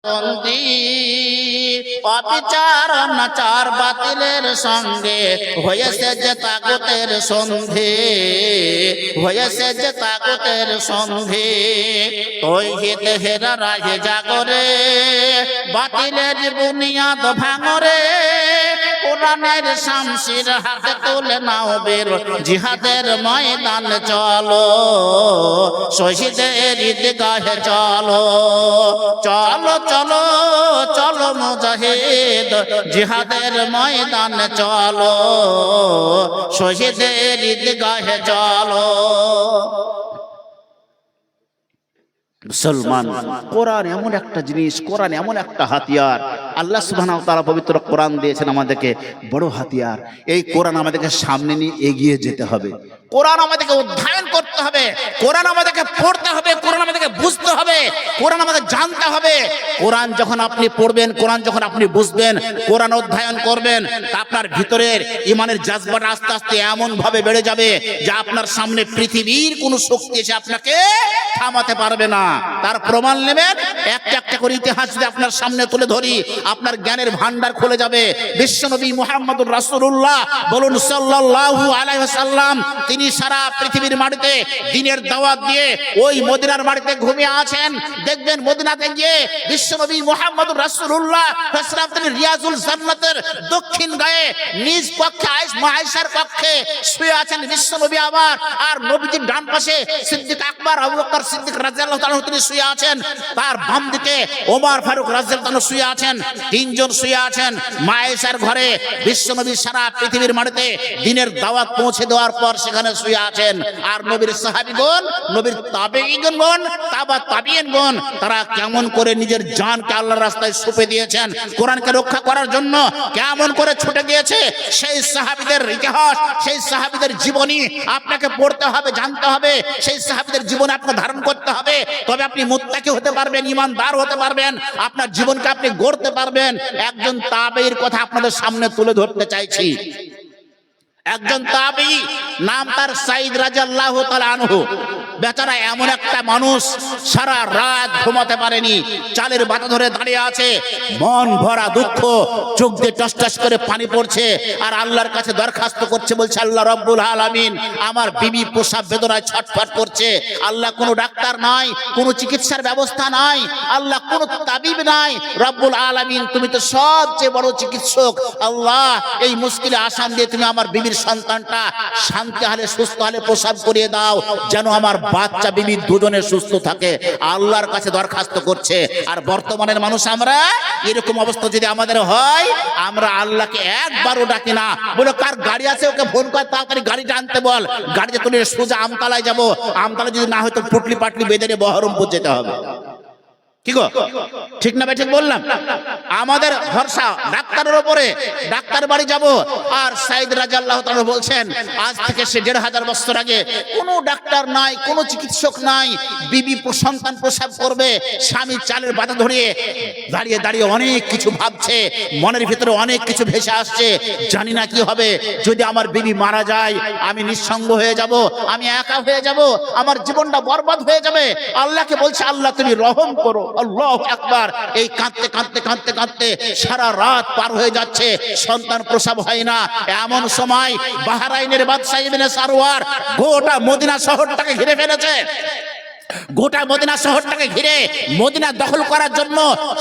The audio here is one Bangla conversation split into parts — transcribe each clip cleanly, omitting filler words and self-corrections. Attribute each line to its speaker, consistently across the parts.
Speaker 1: বন্দী অবিচার অনাচার বাতিলের সঙ্গে হয়েছে যে তাগুতের সন্ধি, হয়েছে যে তাগুতের সন্ধি। তৌহিদ হেরা রাহে জাগরে বাতিলের বুনিয়াদ ভাঙরে, কোরআনের শামশির হাতে তুলে নাও বের জিহাদের ময়দান চলো, শহীদের ঈদগাহে চলো, চলো চলো চলো মুজাহিদ জিহাদের ময়দানে চলো, শহীদের ঈদগাহে চলো। মুসলমান, কোরআন এমন একটা জিনিস, কোরআন এমন একটা হাতিয়ার। আল্লাহ সুবহানাহু ওয়া তাআলা পবিত্র কোরআন দিয়েছেন আমাদেরকে বড় হাতিয়ার। এই কোরআন আমাদেরকে সামনে নিয়ে এগিয়ে যেতে হবে, কোরআন আমাদেরকে অধ্যয়ন করতে হবে, কোরআন আমাদেরকে পড়তে হবে, কোরআন আমাদেরকে বুঝতে হবে, কোরআন আমাদের জানতে হবে। কোরআন যখন আপনি পড়বেন, কোরআন যখন আপনি বুঝবেন, কোরআন অধ্যয়ন করবেন, তা আপনার ভিতরের ইমানের জাজবাটা আস্তে আস্তে এমন ভাবে বেড়ে যাবে যে আপনার সামনে পৃথিবীর কোনো শক্তি এসে আপনাকে থামাতে পারবে না। তার প্রমাণ নেবেন, একটা একটা করে ইতিহাস যদি আপনার সামনে তুলে ধরি, আপনার জ্ঞানের ভান্ডার খুলে যাবে। বিশ্বনবী মুহাম্মদুর রাসূলুল্লাহ বলুন সাল্লাল্লাহু আলাইহি ওয়াসাল্লাম, তিনি সারা পৃথিবীর মাটিতে দ্বীনের দাওয়াত দিয়ে ওই মদিনার মাটিতে ঘুমিয়ে আছেন। দেখবেন মদিনাতে গিয়ে বিশ্বনবী মুহাম্মদুর রাসূলুল্লাহ সাল্লাল্লাহু আলাইহি তিনি রিয়াজুল জান্নাতের দক্ষিণ গায়ে নিজ কক্ষে আয়েশার কক্ষে শুয়ে আছেন বিশ্বনবী আবার, আর নবীজির ডান পাশে সিদ্দিক আকবর আবু বকর সিদ্দিক রাদিয়াল্লাহু তাআলা তিনি শুয়ে আছেন, তার বাম দিকে ওমর ফারুক রাদিয়াল্লাহু তাআলা শুয়ে আছেন, তিনজন শুয়ে আছেন মা আয়েশার ঘরে। বিশ্বনবী সারা পৃথিবীর মাটিতে দ্বীনের দাওয়াত পৌঁছে দেওয়ার পর সেখানে শুয়ে আছেন। আর নবীর সাহাবীগণ, নবীর তাবেঈগণ, তাবিঈনগণ, তারা কেমন করে নিজের জানকে আল্লাহর রাস্তায় সঁপে দিয়েছেন, কোরআনকে রক্ষা করার জন্য কেমন করে ছুটে গিয়েছে, সেই সাহাবীদের ইতিহাস, সেই সাহাবীদের জীবনী আপনাকে পড়তে হবে, জানতে হবে। সেই সাহাবীদের জীবন আপনাকে ধারণ করতে হবে, তবে আপনি মুত্তাকি হতে পারবেন, ঈমানদার হতে পারবেন, আপনার জীবনকে আপনি গড়তে পারবেন। একজন তাবেঈর কথা আপনাদের সামনে তুলে ধরতে চাইছি। একজন তাবেঈ, নাম তার সাঈদ রাদিয়াল্লাহু তাআলা আনহু। বেচারা এমন একটা মানুষ, সারা রাত ঘুমাতে পারেনি, চালের বাতা ধরে দাঁড়িয়ে আছে, মন ভরা দুঃখ, চোখ দিয়ে টস টস করে পানি পড়ছে, আর আল্লাহর কাছে দরখাস্ত করছে, বলছে আল্লাহ রব্বুল আলামিন, আমার বিবি প্রসব বেদনায় ছটফট করছে, আল্লাহ কোনো ডাক্তার নাই, কোনো চিকিৎসার ব্যবস্থা নাই, আল্লাহ কোনো তাবিব নাই, রব্বুল আলামিন তুমি তো সবচেয়ে বড় চিকিৎসক, আল্লাহ এই মুশকিলে আসান দিয়ে তুমি আমার বিবির সন্তানটা শান্তি হালে সুস্থ হালে প্রসব করিয়ে দাও, যেন আমার বাচ্চা বিবি দুজনে সুস্থ থাকে। আল্লাহর কাছে দরখাস্ত করছে। আর বর্তমানের মানুষ আমরা, এরকম অবস্থা যদি আমাদের হয়, আমরা আল্লাহকে একবারও ডাকি না। বলে কার গাড়ি আছে ওকে ফোন কর, তাড়াতাড়ি গাড়িটা আনতে বল, গাড়িতে তুলে সোজা আমতলায় যাবো, আমতলায় যদি না হয় তো পুটলি পাটলি বেঁধে নিয়ে বহরমপুর যেতে হবে। কি গো, ঠিক না? ঠিক বললাম? আমাদের ভরসা ডাক্তারের উপরে, ডাক্তার বাড়ি যাব। আর সাঈদ রাদিয়াল্লাহু তাআলা বলছেন, আজ থেকে সে ১৫০০ বছর আগে কোনো ডাক্তার নাই, কোনো চিকিৎসক নাই, বিবি সন্তান প্রসব করবে, স্বামী চালের বাতা ধরিয়ে দাঁড়িয়ে দাঁড়িয়ে অনেক কিছু ভাবছে, মনের ভিতরে অনেক কিছু ভেসে আসছে, জানি না কি হবে, যদি আমার বিবি মারা যায় আমি নিঃসঙ্গ হয়ে যাব, আমি একা হয়ে যাব, আমার জীবনটা বরবাদ হয়ে যাবে। আল্লাহকে বলছে, আল্লাহ তুমি রহম করো। আল্লাহু আকবার। এই কাঁদতে কাঁদতে কাঁদতে কাঁদতে সারা রাত পার হয়ে যাচ্ছে, সন্তান প্রসব হয় না। এমন সময় বাহরাইনের বাদশা ইবনে সারওয়ার গোটা মদিনা শহরটাকে ঘিরে ফেলেছে। গোটা মদিনা শহরটাকে ঘিরে মদিনা দখল করার জন্য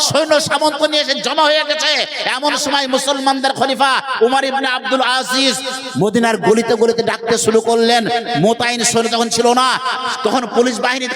Speaker 1: সৈন্য সামন্ত নিয়ে এসে জমা হয়ে গেছে। এমন সময় মুসলমানদের খলিফা উমর ইবনে আব্দুল আজিজ মদিনার গলিতে গলিতে ডাকতে শুরু করলেন। মোতায়েন সৈন্য তখন ছিল না, তখন পুলিশ বাহিনী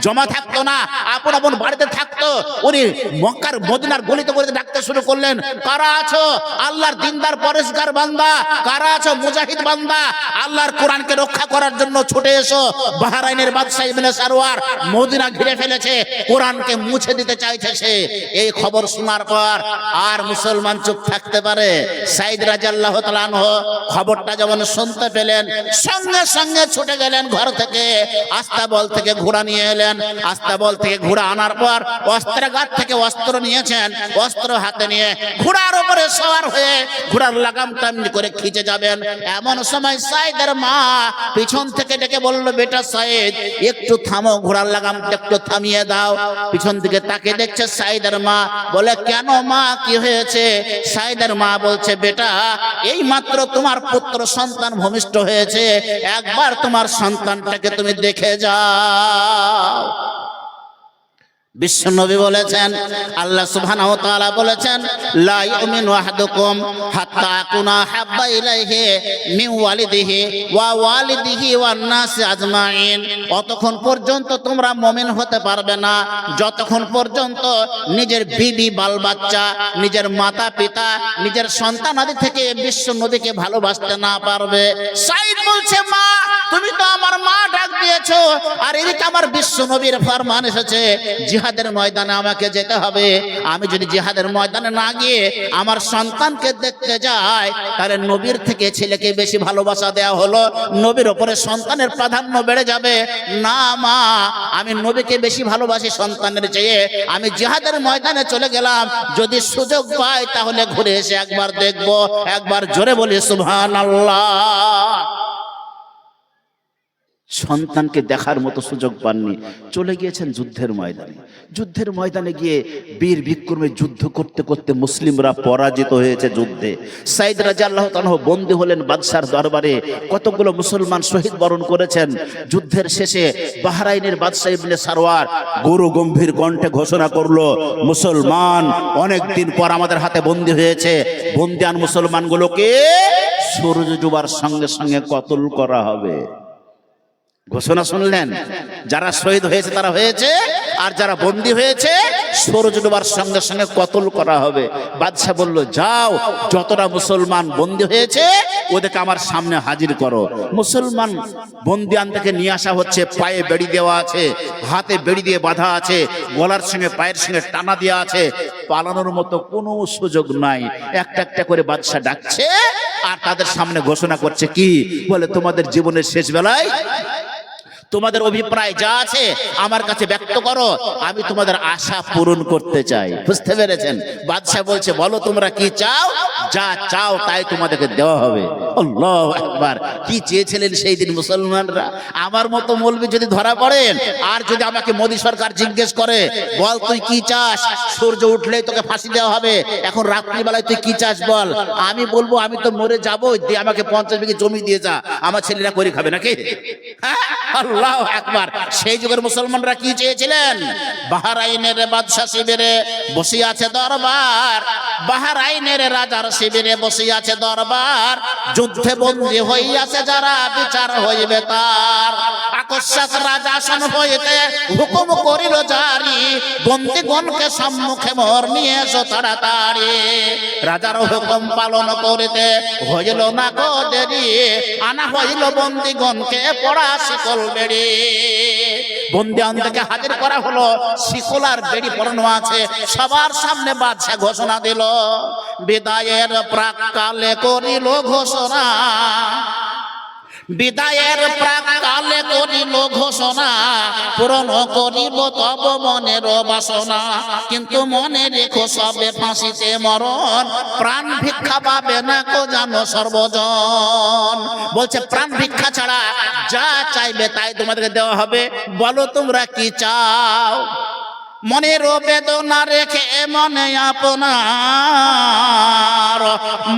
Speaker 1: জমা থাকতো না, আপন আপন বাড়িতে থাকতো। উনি মক্কার মদিনার গলিতে গলিতে ডাকতে শুরু করলেন, কারা আছো আল্লাহর দিনদার পরেশগার বান্দা, কারা আছো মুজাহিদ বান্দা, আল্লাহর কোরআনকে রক্ষা করার জন্য ছুটে এসো। বাহরাইনের বাদশা ইবনে সারওয়ার মদিনা ঘিরে ফেলেছে, কোরআনকে মুছে দিতে চাইছে সে। এই খবর শোনার পর আর মুসলমান চুপ থাকতে পারে? সাঈদ রাদিয়াল্লাহু তাআলা আনহু খবরটা যেমন শুনতে পেলেন, সঙ্গে সঙ্গে ছুটে গেলেন ঘর থেকে, আস্তাবল থেকে ঘোড়া নিয়ে এলেন। আস্তাবল থেকে ঘোড়া আনার পর অস্ত্রাগার থেকে অস্ত্র নিয়েছেন, অস্ত্র হাতে নিয়ে ঘোড়ার উপরে সওয়ার হয়ে ঘোড়ার লাগামটা এমনি করে খিচে যাবেন। এমন সময় সাঈদের মা পিছন থেকে ডেকে বলল, বেটা সাঈদ একটু থামো ঘোড়ার লাগামটা একটু থামিয়ে দাও। পিছন দিকে তাকে দেখছে সাইদের মা, বলে কেন মা কি হয়েছে? সাইদের মা বলছে বেটা এই মাত্র তোমার পুত্র সন্তান ভূমিষ্ঠ হয়েছে, একবার তোমার সন্তানটাকে তুমি দেখে যাও। বিশ্বনবী বলেছেন, আল্লাহ সুবহানাহু ওয়া তাআলা বলেছেন লা ইউমিনু আহাদুকুম হাত্তা আকুনা হাব্বা ইলাইহি মিন ওয়ালিদিহি ওয়া ওয়ালিদিহি ওয়ান নাস আজমাইন। অতক্ষণ পর্যন্ত তোমরা মুমিন হতে পারবে না যতক্ষণ পর্যন্ত নিজের বিবি, বাল বাচ্চা, নিজের মাতা পিতা, নিজের সন্তান আদি থেকে বিশ্বনবীকে ভালোবাসতে না পারবে। সাইদ বলছে মা তুমি তো আমার মা ডাক দিয়েছো, আর এদিকে আমার বিশ্বনবীর ফরমান এসেছে জিহাদের ময়দানে আমাকে যেতে হবে। আমি যদি জিহাদের ময়দানে না গিয়ে আমার সন্তানকে দেখতে যাই, তাহলে নবীর থেকে ছেলেকে বেশি ভালোবাসা দেওয়া হলো, নবীর উপরে সন্তানের প্রাধান্য বেড়ে যাবে। না মা, আমি নবীকে বেশি ভালোবাসি সন্তানের চেয়ে। আমি জিহাদের ময়দানে চলে গেলাম, যদি সুযোগ পাই তাহলে ঘুরে এসে একবার দেখবো। একবার জোরে বলি সুবহানাল্লাহ। সন্তানকে দেখার মতো সুযোগ পাননি, চলে গিয়েছেন যুদ্ধের ময়দানে। যুদ্ধের ময়দানে গিয়ে বীর বিক্রমে যুদ্ধ করতে করতে মুসলিমরা পরাজিত হয়েছে যুদ্ধে। সাইদ রাদিয়াল্লাহু তাআলা বন্দী হলেন বাদশার দরবারে, কতগুলো মুসলমান শহীদ বরণ করেছেন। যুদ্ধের শেষে বাহরাইনের বাদশা ইবনে সারওয়ার গুরু গম্ভীর কণ্ঠে ঘোষণা করলো, মুসলমান অনেক দিন পর আমাদের হাতে বন্দী হয়েছে, বন্দিয়ান মুসলমানগুলোকে সূর্য ডুবার সঙ্গে সঙ্গে কতল করা হবে। ঘোষণা শুনলেন? যারা শহীদ হয়েছে তারা হয়েছে, আর যারা বন্দী হয়েছে সূর্য ডোবার সঙ্গে সঙ্গে কতল করা হবে। বাদশা বলল যাও, যতটা মুসলমান বন্দী হয়েছে ওদেরকে আমার সামনে হাজির করো। মুসলমান বন্দিয়ান থেকে নিয়ে আসা হচ্ছে, পায়ে বেড়ি দেওয়া আছে, হাতে বেড়ি দিয়ে বাঁধা আছে, গলার সঙ্গে পায়ের সঙ্গে টানা দেওয়া আছে, পালানোর মতো কোনো সুযোগ নাই। একটা একটা করে বাদশা ডাকছে আর তাদের সামনে ঘোষণা করছে, কি বলে তোমাদের জীবনের শেষ বেলায় তোমাদের অভিপ্রায় যা আছে আমার কাছে ব্যক্ত করো, আমি তোমাদের আশা পূরণ করতে চাই। বুঝতে পেরেছেন? বাদশাহ বলছে বলো তোমরা কি চাও, যা চাও তাই তোমাদেরকে দেওয়া হবে। আল্লাহু আকবার। কি চেয়েছিলেন সেই দিন মুসলমানরা? আমার মতো মৌলবি যদি ধরা পড়েন আর যদি আমাকে মোদী সরকার জিজ্ঞেস করে বল তুই কি চাস, সূর্য উঠলেই তোকে ফাঁসি দেওয়া হবে, এখন রাত্রিবেলায় তুই কি চাস বল, আমি বলবো আমি তো মরে যাবো, দিয়ে আমাকে 50 বিঘে জমি দিয়ে যা, আমার ছেলেরা করে খাবে নাকি? আল্লাহু আকবার। সেই যুগের মুসলমানরা কি চেয়েছিলেন? বাহরাইনের বাদশা শিবিরে বসে আছে দরবার, বাহরাইনের রাজার শিবিরে বসে আছে দরবার, যুদ্ধে বন্দী হইয়াছে যারা বিচার হইবে তার। আকস্মাৎ রাজা আসন হইতে হুকুম করিল জারি, বন্দীগণকে সম্মুখে মোর নিয়ে এসো তাড়াতাড়ি। রাজার হুকুম পালন করিতে হইল না গো দেরি, আনা হইল বন্দীগণকে পড়া শিকল বেড়ি। বন্দিয়ান থেকে হাজির করা হলো, শিকল আর বেড়ি পরানো আছে, সবার সামনে বাদশা ঘোষণা দিল, বিদায়ের প্রাককালে করিল ঘোষণা, বিদায়ের প্রাককালে করিল ঘোষণা, পূরণ করিব তব মনের বাসনা, কিন্তু মনে রেখো সবে ফাঁসিতে মরণ, প্রাণ ভিক্ষা পাবে না কো জানো সর্বজন। বলছে প্রাণ ভিক্ষা ছাড়া যা চাইবে তাই তোমাদেরকে দেওয়া হবে, বলো তোমরা কি চাও। মনের বেদনা রেখে মনে আপনার,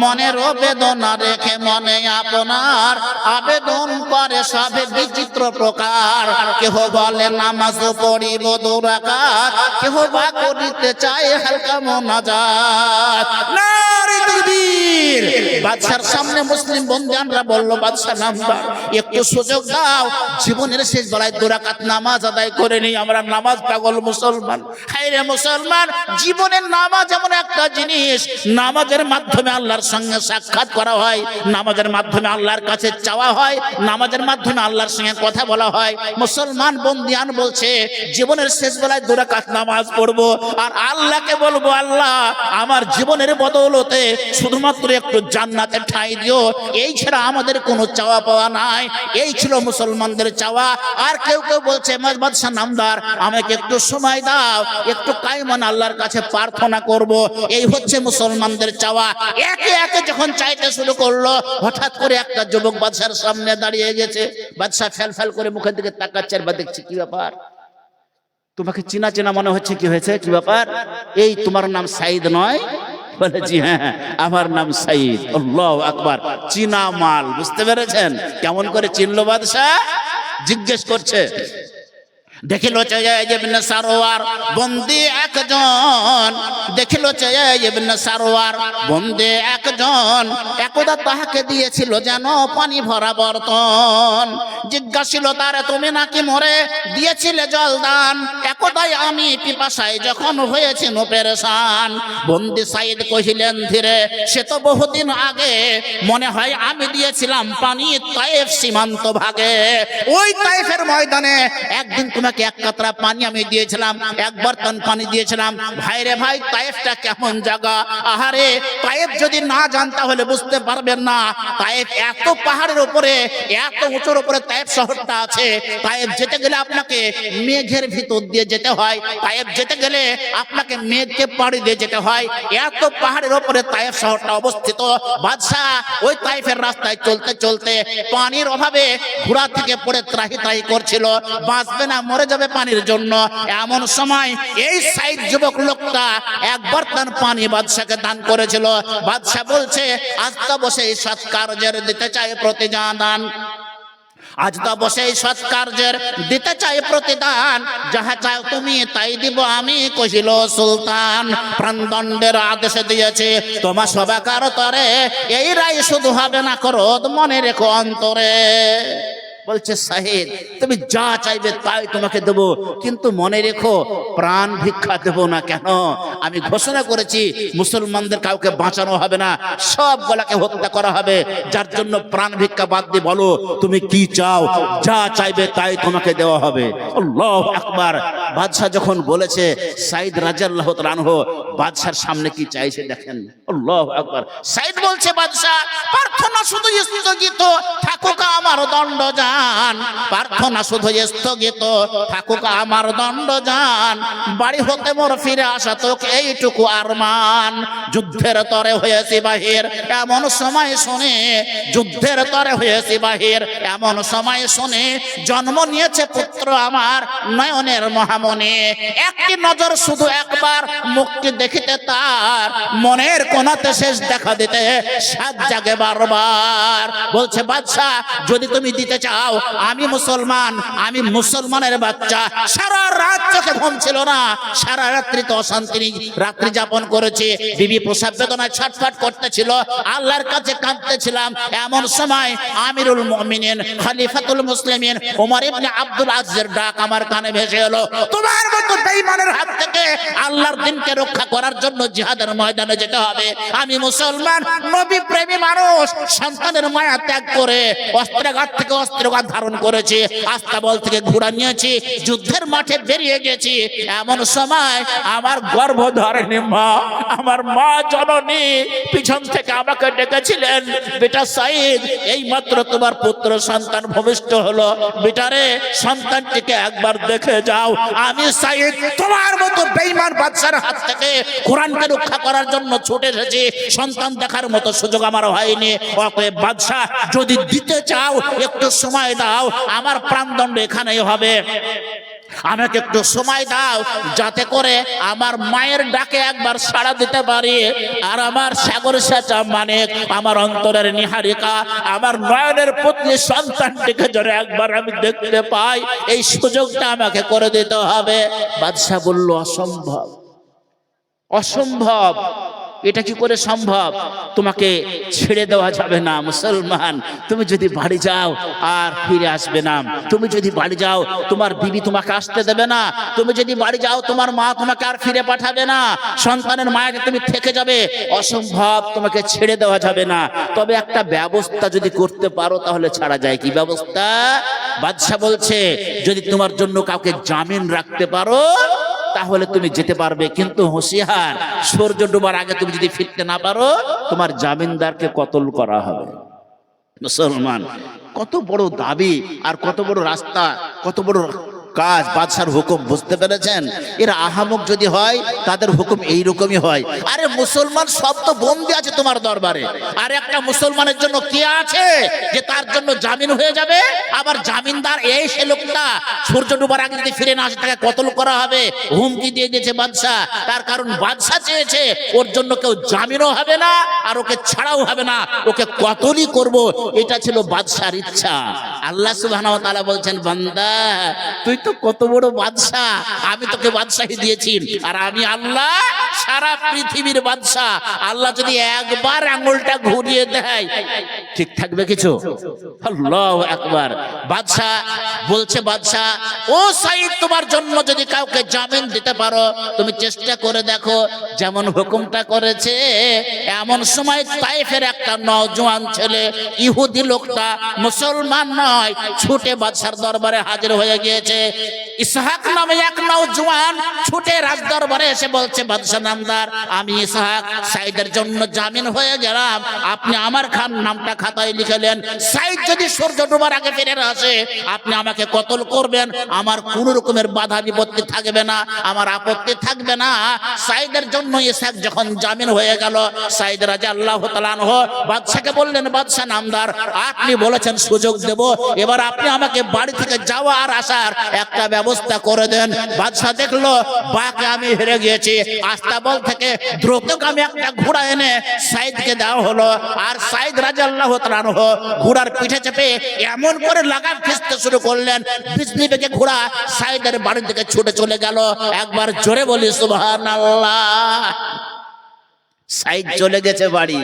Speaker 1: মনের বেদনা রেখে মনে আপনার, আবেদন করে সবে বিচিত্র প্রকার। কেহ বলে নামাজ পড়িব 2 রাকাত, কেহ বা করিতে চায় হালকা মোনাজাত। নারে তাকবীর। বাদশার সামনে মুসলিম বন্দিয়ানরা বলল, বাদশা নামদার একটু সুযোগ দাও, জীবনের শেষ বেলায় 2 রাকাত নামাজ আদায় করে নেই, আমরা নামাজ পাগল মুসলমান। হায়রে মুসলমান, জীবনের নামাজ এমন একটা জিনিস, নামাজের মাধ্যমে আল্লাহর সঙ্গে সাক্ষাৎ করা হয়, নামাজের মাধ্যমে আল্লাহর কাছে চাওয়া হয়, নামাজের মাধ্যমে আল্লাহর সঙ্গে কথা বলা হয়। মুসলমান বন্দিয়ান বলছে জীবনের শেষ বেলায় 2 রাকাত নামাজ পড়বো আর আল্লাহকে বলবো, আল্লাহ আমার জীবনের বদৌলতে শুধুমাত্র একটু জান্নাতে ঠাঁই দিও, এই ছাড়া আমাদের কোনো চাওয়া পাওয়া নাই। এই ছিল মুসলমানদের চাওয়া। আর কেউ কেউ বলছে বাদশা নামদার আমাকে একটু সময় দাও, একটু কায়মান আল্লাহর কাছে প্রার্থনা করব। এই হচ্ছে মুসলমানদের চাওয়া। একে একে যখন চাইতে শুরু করলো, হঠাৎ করে একটা যুবক বাদশার সামনে দাঁড়িয়ে গেছে। বাদশা ফেল ফেল করে মুখের দিকে তাকাচ্ছে, আর দেখছে কি ব্যাপার, তোমাকে চেনা চেনা মনে হচ্ছে, কি হয়েছে, কি ব্যাপার? এই তোমার নাম সাইদ নয়? বলে জি হ্যাঁ, আমার নাম সাইদ। আল্লাহু আকবার, চিনা মাল, বুঝতে পেরেছেন? কেমন করে চিনলো বাদশা? জিজ্ঞেস করছে, দেখিল ইবনে সারওয়ার বন্দি একজন, দেখিল ইবনে সারওয়ার বন্দি একজন, একদা তাহাকে দিয়েছিল যেন পানি ভরা বর্তন। জিজ্ঞাসিল তারে, তুমি নাকি মরে দিয়েছিলে জলদান? একদাই আমি পিপাসায় যখন হয়েছি পেরেশান। বন্দি সাইদ কহিলেন ধীরে, সে তো বহুদিন আগে, মনে হয় আমি দিয়েছিলাম পানি তায়েফ সীমান্ত ভাগে। ওই তায়েফের ময়দানে একদিন তোমাকে এক কাতরা পানি আমি দিয়েছিলাম, এক বর্তন পানি দিয়েছিলাম। ভাইরে ভাই, তায়েফটা কেমন জায়গা! আহারে, তায়েফ যদি না জান তাহলে বুঝতে পারবেন না। তায়েফ এত পাহাড়ের উপরে, এত উঁচুর উপরে তায়েফ শহরটা আছে। তায়েফ যেতে গেলে আপনাকে মেঘের ভিতর দিয়ে যেতে হয়, তায়েফ যেতে গেলে আপনাকে মেঘকে পাড়ি দিয়ে যেতে হয়। এত পাহাড়ের উপরে তায়েফ শহরটা অবস্থিত। বাদশাহ ওই তায়েফের রাস্তায় চলতে চলতে পানির অভাবে ঘোড়া থেকে পড়ে ত্রাহি ত্রাহি করছিল, বাঁচবে না মরে যাবে পানির জন্য। এমন সময় এই সাইদ যুবক লোকটা এক বর্তন পানি বাদশাকে দান করেছিল। বাদশাহ বলছে, আজ তো বসে এই সৎ কার্যের দিতে চাই প্রতিদান, আজ তো বসে এই সৎ কার্যের দিতে চাই প্রতিদান, যাহা চাও তুমি তাই দিব আমি। কহিল সুলতান, প্রাণদণ্ডের আদেশ দিয়েছে তোমার সবাকার তরে, এই রায় শুধু হবে না ক্রোধ, মনে রেখো অন্তরে। বলছে, সাহেদ তুমি যা চাইবে তাই তোমাকে দেব, কিন্তু মনে রেখো প্রাণ ভিক্ষা দেব না। কেন? আমি ঘোষণা করেছি মুসলমানদের কাউকে বাঁচানো হবে না, সব গলাকে হত্যা করা হবে। যার জন্য প্রাণ ভিক্ষা বাদ দিয়ে বলো তুমি কি চাও, যা চাইবে তাই তোমাকে দেওয়া হবে। আল্লাহু আকবার। বাদশাহ যখন বলেছে, সাইদ রাদিয়াল্লাহু তাআলা আনহু বাদশার সামনে কি চাইছে দেখেন। আল্লাহু আকবার। সাইদ বলছে, বাদশাহ প্রার্থনা শুধু স্থগিত থাকুক আমার দণ্ড যান, প্রার্থনা শুধু স্থগিত থাকুক আমার দণ্ড যান, বাড়ি হতে মোর ফিরে আসা তোকে এইটুকু আরমান। যুদ্ধের তরে হয়েছি বাহির এমন সময় শুনে, যুদ্ধের তরে হয়েছি বাহির এমন সময় শুনে, জন্ম নিয়েছে পুত্র আমার নয়নের মহামণি। একটি নজর শুধু একবার মুক্তি দেখিতে তার, মনের কোনাতে শেষ দেখা দিতে সাত জাগে বারবার। বলছে, বাদশাহ যদি তুমি দিতে চাও, আমি মুসলমান, আমি মুসলমানের বাচ্চা, সারা রাত চোখে ঘুম ছিল না, সারা রাত্রি তো অশান্তি রাত্রি যাপন করেছে, বিবি প্রসব বেদনায় ছটফট করতেছিল, আল্লাহর কাছে কাঁদতেছিলাম। এমন সময় আমিরুল মুমিনিন খলিফাতুল মুসলিমিন ওমর ইবনে আব্দুল আজিজের ডাক আমার কানে ভেসে এলো, তোমার মতো বেঈমানের হাত থেকে আল্লাহর দ্বীনকে রক্ষা করার জন্য জিহাদের ময়দানে যেতে হবে। আমি মুসলমান, নবী প্রেমী মানুষ, সন্তানের মায়া ত্যাগ করে অস্ত্রাঘাত থেকে অস্ত্রাঘাত ধারণ করেছি, আস্তাবল থেকে ঘোড়া নিয়েছি, যুদ্ধের মাঠে বেরিয়ে গেছি। এমন সময় আমার গর্ভ ধরেনি মা, আমার মা জননী পিছন থেকে আমাকে ডেকেছিলেন, বেটা সাইদ এই মাত্র তোমার পুত্র সন্তান ভূমিষ্ঠ হলো, বেটারে সন্তানটিকে একবার দেখে যাও। আমি সাইদ তোমার মতো বেঈমান বাদশার হাত থেকে কোরআনকে রক্ষা করার জন্য ছুটে এসেছি, সন্তান দেখার মতো সুযোগ আমার হয়নি। অতএব বাদশা যদি দিতে চাও একটু সময় দাও, আমার প্রাণদণ্ড এখানেই হবে, আমাকে একটু সময় দাও যাতে করে আমার মায়ের ডাকে একবার সাড়া দিতে পারি, আর আমার সাগর সাচা মানে আমার অন্তরের নিহারিকা, আমার নয়নের পুত্রী সন্তানটিকে যেন একবার আমি দেখতে পাই, এই সুযোগটা আমাকে করে দিতে হবে। বাদশা বলল, অসম্ভব, অসম্ভব, এটা কি করে সম্ভব? তোমাকে ছেড়ে দেওয়া যাবে না মুসলমান, তুমি যদি বাড়ি যাও আর ফিরে আসবে না, তুমি যদি বাড়ি যাও তোমার বিবি তোমাকে আসতে দেবে না, তুমি যদি বাড়ি যাও তোমার মা তোমাকে আর ফিরে পাঠাবে না, সন্তানের মায়াকে তুমি থেকে যাবে, অসম্ভব, তোমাকে ছেড়ে দেওয়া যাবে না। তবে একটা ব্যবস্থা যদি করতে পারো তাহলে ছাড়া যায়। কি ব্যবস্থা? বাদশা বলছে, যদি তোমার জন্য কাউকে জামিন রাখতে পারো তাহলে তুমি যেতে পারবে, কিন্তু হুঁশিয়ার, সূর্য ডোবার আগে তুমি যদি ফিরতে না পারো তোমার জামিনদারকে কতল করা হবে। মুসলমান, কত বড় দাবি আর কত বড় রাস্তা, কত বড় কাজ, বাদশার হুকুম, বুঝতে পেরেছেন? এরা আহামক যদি হয় তাদের হুকুম এইরকমই হয়। আরে মুসলমান সব তো বন্দী আছে তোমার দরবারে, আর একটা মুসলমানের জন্য কে আছে যে তার জন্য জামিন হয়ে যাবে? আবার জামিনদার এই সে লোকটা সূর্য ডুবার আগে যদি ফিরে না আসে তাকে কতল করা হবে, হুমকি দিয়ে দিয়েছে বাদশা। তার কারণ বাদশা চেয়েছে ওর জন্য কেউ জামিনও হবে না আর ওকে ছাড়াও হবে না, ওকে কতলই করব, এটা ছিল বাদশার ইচ্ছা। আল্লাহ সুবহানাহু ওয়া তাআলা বলছেন, বান্দা তুই তো কত বড় বাদশা, আমি তোকে বাদশাহী দিয়েছি, আর আমি আল্লাহ সারা পৃথিবীর বাদশা। আল্লাহ যদি একবার আঙুলটা ঘুরিয়ে দেয় ঠিক থাকবে কিছু? আল্লাহু আকবার। বাদশা বলছে, বাদশা ও সাইদ, তোমার জন্য যদি কাউকে জামিন দিতে পারো তুমি চেষ্টা করে দেখো। যেমন হুকুমটা করেছে এমন সময় তায়েফের একটা নওজোয়ান ছেলে, ইহুদি লোকটা, মুসলমান নয়, ছুটে বাদশার দরবারে হাজির হয়ে গিয়েছে। ইসহাক নামে এক নওজোয়ান ছুটে রাজ দরবারে এসে বলছে, বাদশা নামদার, আমি ইসহাক সাইদের জন্য জামিন হয়ে গেলাম, আপনি আমার খান নামটা খাতায় লিখলেন। সাইদ যদি সূর্য ডোবার আগে ফিরে আসে আপনি আমাকে কতল করবেন, আমার কোন রকমের বাধা বিপত্তি থাকবে না, আমার আপত্তি থাকবে না। সাইদের জন্য ইসহাক যখন জামিন হয়ে গেল, সাইদ রাদিয়াল্লাহু তাআলা আনহু বাদশাকে বললেন, বাদশা নামদার, আপনি বলেছেন সুযোগ দেব, এবার আপনি আমাকে বাড়ি থেকে যাওয়া আর আসার একটা ব্যবস্থা করে দেন। বাদশা দেখলো বাকে আমি হেরে গিয়েছি, আস্তাবল থেকে দ্রুতগামী একটা ঘোড়া এনে সাইদকে দেওয়া হলো, আর সাইদ রাদিয়াল্লাহু তাআলা আনহু ঘোড়ার পিঠে চেপে এমন করে লাগাম খিঁচতে শুরু করলেন, বিজলি বেগে ঘোড়া সাইদের বাড়ির দিকে ছুটে চলে গেল। একবার জোরে বলি সুবহানাল্লাহ। সাইদ চলে গেছে বাড়ি,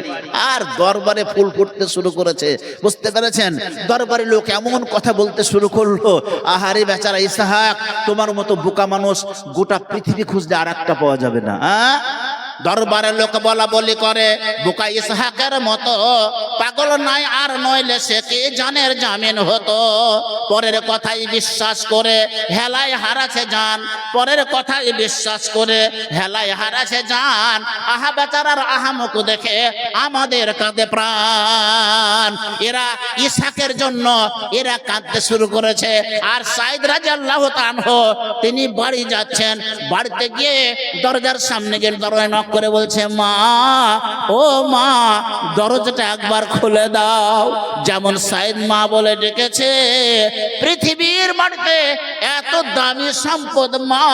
Speaker 1: আর দরবারে ফুল ফুটতে শুরু করেছে। বুঝতে পেরেছেন? দরবারে লোক এমন কথা বলতে শুরু করলো, আহারে বেচারা ইসহাক, তোমার মতো বোকা মানুষ গোটা পৃথিবী খুঁজলে আর একটা পাওয়া যাবে না। দরবারের লোক বলা বলি করে, বোকা ইসহাকের মতো পাগল নাই আর নইলে সে কি জানের জামিন হতো। পরের কথাই বিশ্বাস করে হেলায় হারাছে জান, পরের কথাই বিশ্বাস করে হেলায় হারাছে জান। আহা বেচারার আহামক দেখে আমাদের কাঁদে প্রাণ। এরা ইসহাকের জন্য এরা কাঁদতে শুরু করেছে। আর সাইদ রাদিয়াল্লাহু তাআলা আনহু তিনি বাড়ি যাচ্ছেন, বাড়িতে গিয়ে দরজার সামনে গিয়ে দরজায় নক করে বলছে, মা ও মা, দরজাটা একবার খুলে দাও। যেমন সাইদ মা বলে ডেকেছে, পৃথিবীর মাটিতে এত দামি সম্পদ মা,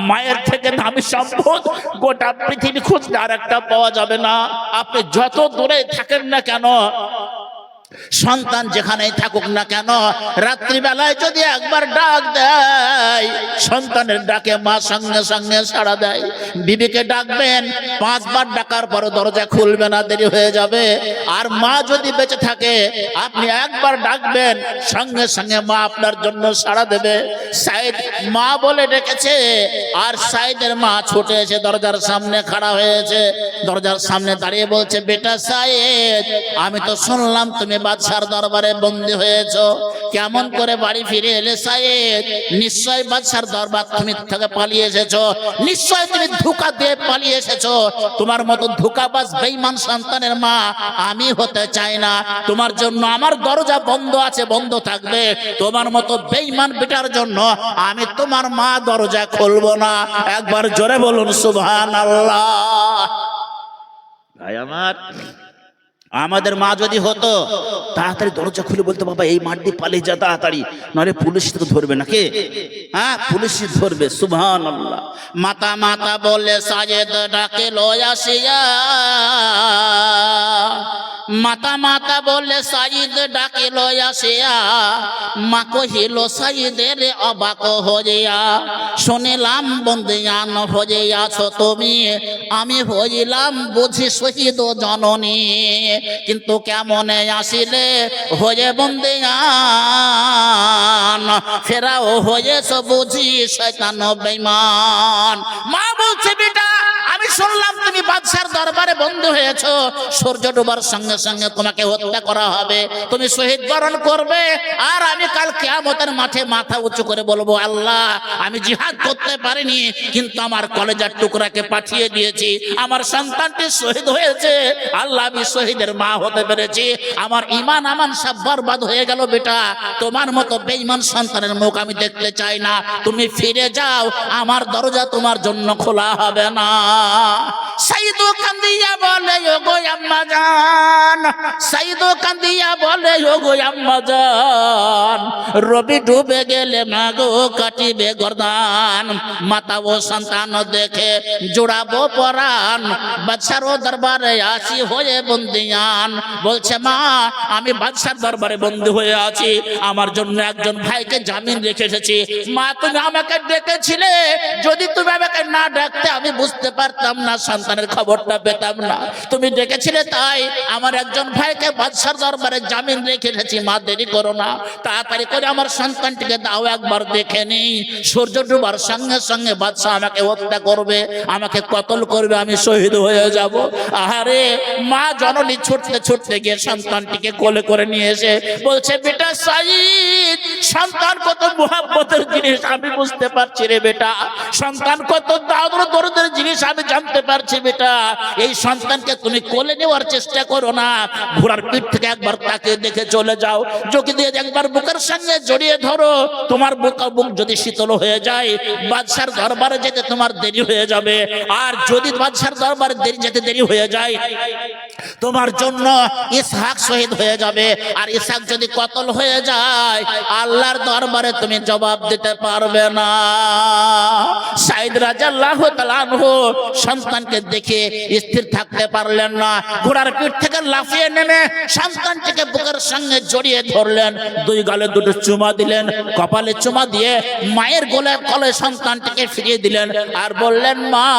Speaker 1: মায়ের থেকে দামি সম্পদ গোটা পৃথিবী খুঁজলে আর একটা পাওয়া যাবে না। আপনি যত দূরে থাকেন না কেন, সন্তান যেখানেই থাকুক না কেন, রাত্রিবেলায় যদি একবার ডাক দেয়, সন্তানের ডাকে মা সঙ্গে সঙ্গে সাড়া দেয়। বিবিকে ডাকবেন, 5 বার ডাকার পর দরজা খুলবে না, দেরি হয়ে যাবে। আর মা যদি বেঁচে থাকে আপনি একবার ডাকবেন, সঙ্গে সঙ্গে মা আপনার জন্য সাড়া দেবে। সাইদ মা বলে ডেকেছে, আর সাইদের মা ছুটে এসে দরজার সামনে খাড়া হয়েছে, দরজার সামনে দাঁড়িয়ে বলছে, বেটা সাইদ, আমি তো শুনলাম তুমি বাদশার দরবারে বন্দী হয়েছো, কেমন করে বাড়ি ফিরে এলে সাইদ? নিশ্চয় বাদশার দরবার তুমি থেকে পালিয়ে এসেছো, নিশ্চয় তুমি ধোঁকা দিয়ে পালিয়ে এসেছো। তোমার মতো ধোঁকাবাজ বেঈমান সন্তানের মা আমি হতে চাই না। তোমার জন্য আমার দরজা বন্ধ আছে, বন্ধ থাকবে। তোমার মতো বেঈমান বেটার জন্য আমি তোমার মা দরজা খুলবো না। একবার জোরে বলুন সুবহানাল্লাহ। ভাই আমার, আমাদের মা যদি হতো তাড়াতাড়ি দরজা খুলে বলতো, বাবা এই মাঠ দিয়ে পালিয়ে যা তাড়াতাড়ি, নইলে পুলিশ তোকে ধরবে নাকি? পুলিশ ধরবে। সুবহানাল্লাহ। মাতা মাতা বলে সাজেদ ডাকে লয়াসিয়া, মাতা মাতা বলে সাইদ ডাকে লয়াসিয়া, মা কহিল সাইদের অবাক হইয়া, শুনিলাম বন্দিয়ান হইয়াছ তুমি, আমি হইলাম বুঝি শহীদ জননী, কিন্তু কেমনে আসিলে হয়ে বন্দিয়ান, ফেরাও হয়েছ বুঝি শয়তান বেঈমান। মা বলছে, বেটা আমি শুনলাম তুমি বাদশার দরবারে বন্দী হয়েছো, সূর্য ডোবার সঙ্গে সঙ্গে তোমাকে হত্যা করা হবে, তুমি শহীদ বরণ করবে। আর আমি কাল কিয়ামতের মাঠে মাথা উঁচু করে বলবো, আল্লাহ আমি জিহাদ করতে পারিনি, কিন্তু আমার কলেজার টুকরাকে পাঠিয়ে দিয়েছি, আমার সন্তানটি শহীদ হয়েছে, আল্লাহ আমি শহীদের মা হতে পেরেছি, আমার ঈমান আমান সব বরবাদ হয়ে গেল। বেটা, তোমার মতো বেঈমান সন্তানের মুখ আমি দেখতে চাই না, তুমি ফিরে যাও, আমার দরজা তোমার জন্য খোলা হবে না। সাইদু কান্দিয়া বলে, ওগো আম্মা জান, সাইদু কান্দিয়া বলে, ওগো আম্মা জান, রবি ডুবে গেলে মাগো কাটিবে গর্দান, মাতা ও সন্তান দেখে জোড়াবো পরাণ, বাদশার দরবারে আসি হয়ে বন্দিয়ান। বলছে মা, আমি বাদশার দরবারে বন্দী হয়ে আছি, আমার জন্য একজন ভাইকে জামিন রেখে এসেছি। মা, তুমি আমাকে ডেকেছিলে, যদি তুমি আমাকে না ডাকতে আমি বুঝতে পারতাম না, সন্তানের খবরটা পেতাম না, তুমি ডেকেছিলে তাই আমার একজন ভাইকে বাদশার দরবারে জামিন রেখে এসেছি। মা, দেরি করো না, তাড়াতাড়ি করে আমার সন্তানটিকে দাও, একবার দেখে নিই। সূর্য ডুবার সঙ্গে সঙ্গে বাদশা আমাকে হত্যা করবে, আমাকে কতল করবে, আমি শহীদ হয়ে যাব। আহারে, মা জননী ছুটতে ছুটতে গিয়ে সন্তানটিকে কোলে করে নিয়ে এসে বলছে, বেটা সাইদ, সন্তান কত মুহাব্বতের জিনিস আমি বুঝতে পারছি রে বেটা, সন্তান কত দরদের জিনিস আমি জানতে পারছি বেটা, এই সন্তানকে তুমি কোলে নেওয়ার চেষ্টা করো না, ঘোড়ার পিঠ থেকে একবার তাকে দেখে চলে যাও, চোখে দিয়ে একবার বুকের সঙ্গে জড়িয়ে ধরো, তোমার বুক যদি শীতল হয়ে যায় বাদশার দরবারে যেতে তোমার দেরি হয়ে যাবে, আর যদি বাদশার দরবারে যেতে দেরি হয়ে যায় তোমার জন্য ইসহাক শহীদ হয়ে যাবে, আর ইসহাক যদি কতল হয়ে যায় আল্লাহর দরবারে তুমি জবাব দিতে পারবে না। সাইদ রাদিয়াল্লাহু তাআলা আনহু সন্তানকে দেখে স্থির থাকতে পারলেন না, ঘোড়ার পিঠ থেকে লাফিয়ে নেমে সন্তানটিকে বুকের সঙ্গে জড়িয়ে ধরলেন, দুই গালে দুটো চুমা দিলেন, কপালে চুমা দিয়ে মায়ের কোলে সন্তানটিকে ফিরিয়ে দিলেন, আর বললেন, মা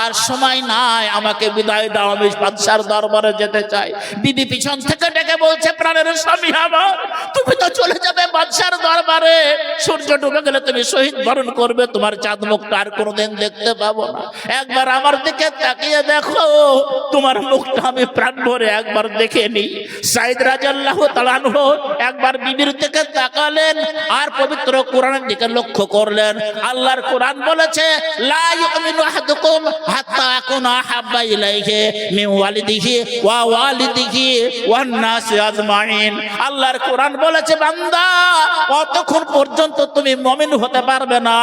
Speaker 1: আর সময় নাই, আমাকে বিদায় দাও, আমি বাদশার দরবারে যেতে চাই। বিবি পিছন থেকে ডেকে বলছে, প্রাণের স্বামী আমার, তুমি তো চলে যাবে বাদশার দরবারে, সূর্য ডুবে গেলে তুমি শহীদ বরণ করবে, তোমার চাঁদ মুখটা আর কোনোদিন দেখতে পাবো না, একবার আমার দিকে তাকিয়ে দেখো, তোমার মুখটা আমি প্রাণ ভরে একবার দেখে নি। সাইদ রাদিয়াল্লাহু তাআলা আনহু একবার বিবির দিকে তাকালেন, আর পবিত্র কোরআনের দিকে লক্ষ্য করলেন। আল্লাহর কোরআন বলেছে, লা ইউমিনু আহাদুকুম হাত্তা আকুনা হাব্বা ইলাইহি মিন ওয়ালিদিহি ওয়া ওয়ালিদিহি ওয়ান নাসি আজমাইন। আল্লাহর কোরআন বলেছে, বান্দা অতক্ষণ পর্যন্ত তুমি মুমিন হতে পারবে না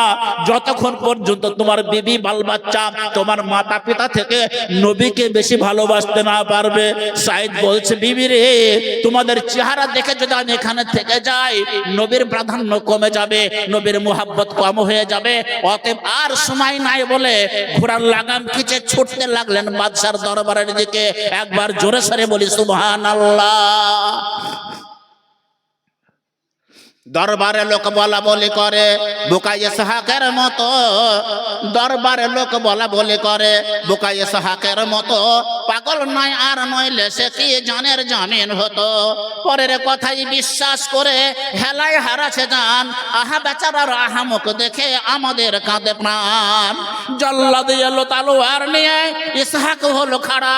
Speaker 1: যতক্ষণ পর্যন্ত তোমার বিবি বাল বাচ্চা তোমার মাতা পিতা থেকে নবীকে বেশি ভালোবাসতে না পারবে। সাইদ বলছে, বিবি রে, তোমাদের চেহারা দেখে যদি আমি এখানে থেকে যাই নবীর প্রাধান্য কমে যাবে, নবীর মুহাব্বত কম হয়ে যাবে, অতএব আর সময় নাই বলে ঘোড়ার লাগাম খিচে ছুটতে লাগলেন বাদশার দরবারের দিকে। একবার জোরে সরে বলি সুবহানাল্লাহ। দরবারে লোক বলা বলি করে বোকা ইসহাকের মতো, দরবারে লোক বলা বলি করে বোকা ইসহাকের মতো, পাগল নয় আর নইলে সে কি জানের জামিন হতো, পরের কথাই বিশ্বাস করে হেলায় হারাছে জান, আহা বেচারার আহামুখ দেখে আমাদের কাঁদে প্রাণ। জল্লাদ এলো তালোয়ার নিয়ে ইসহাক হলো খাড়া,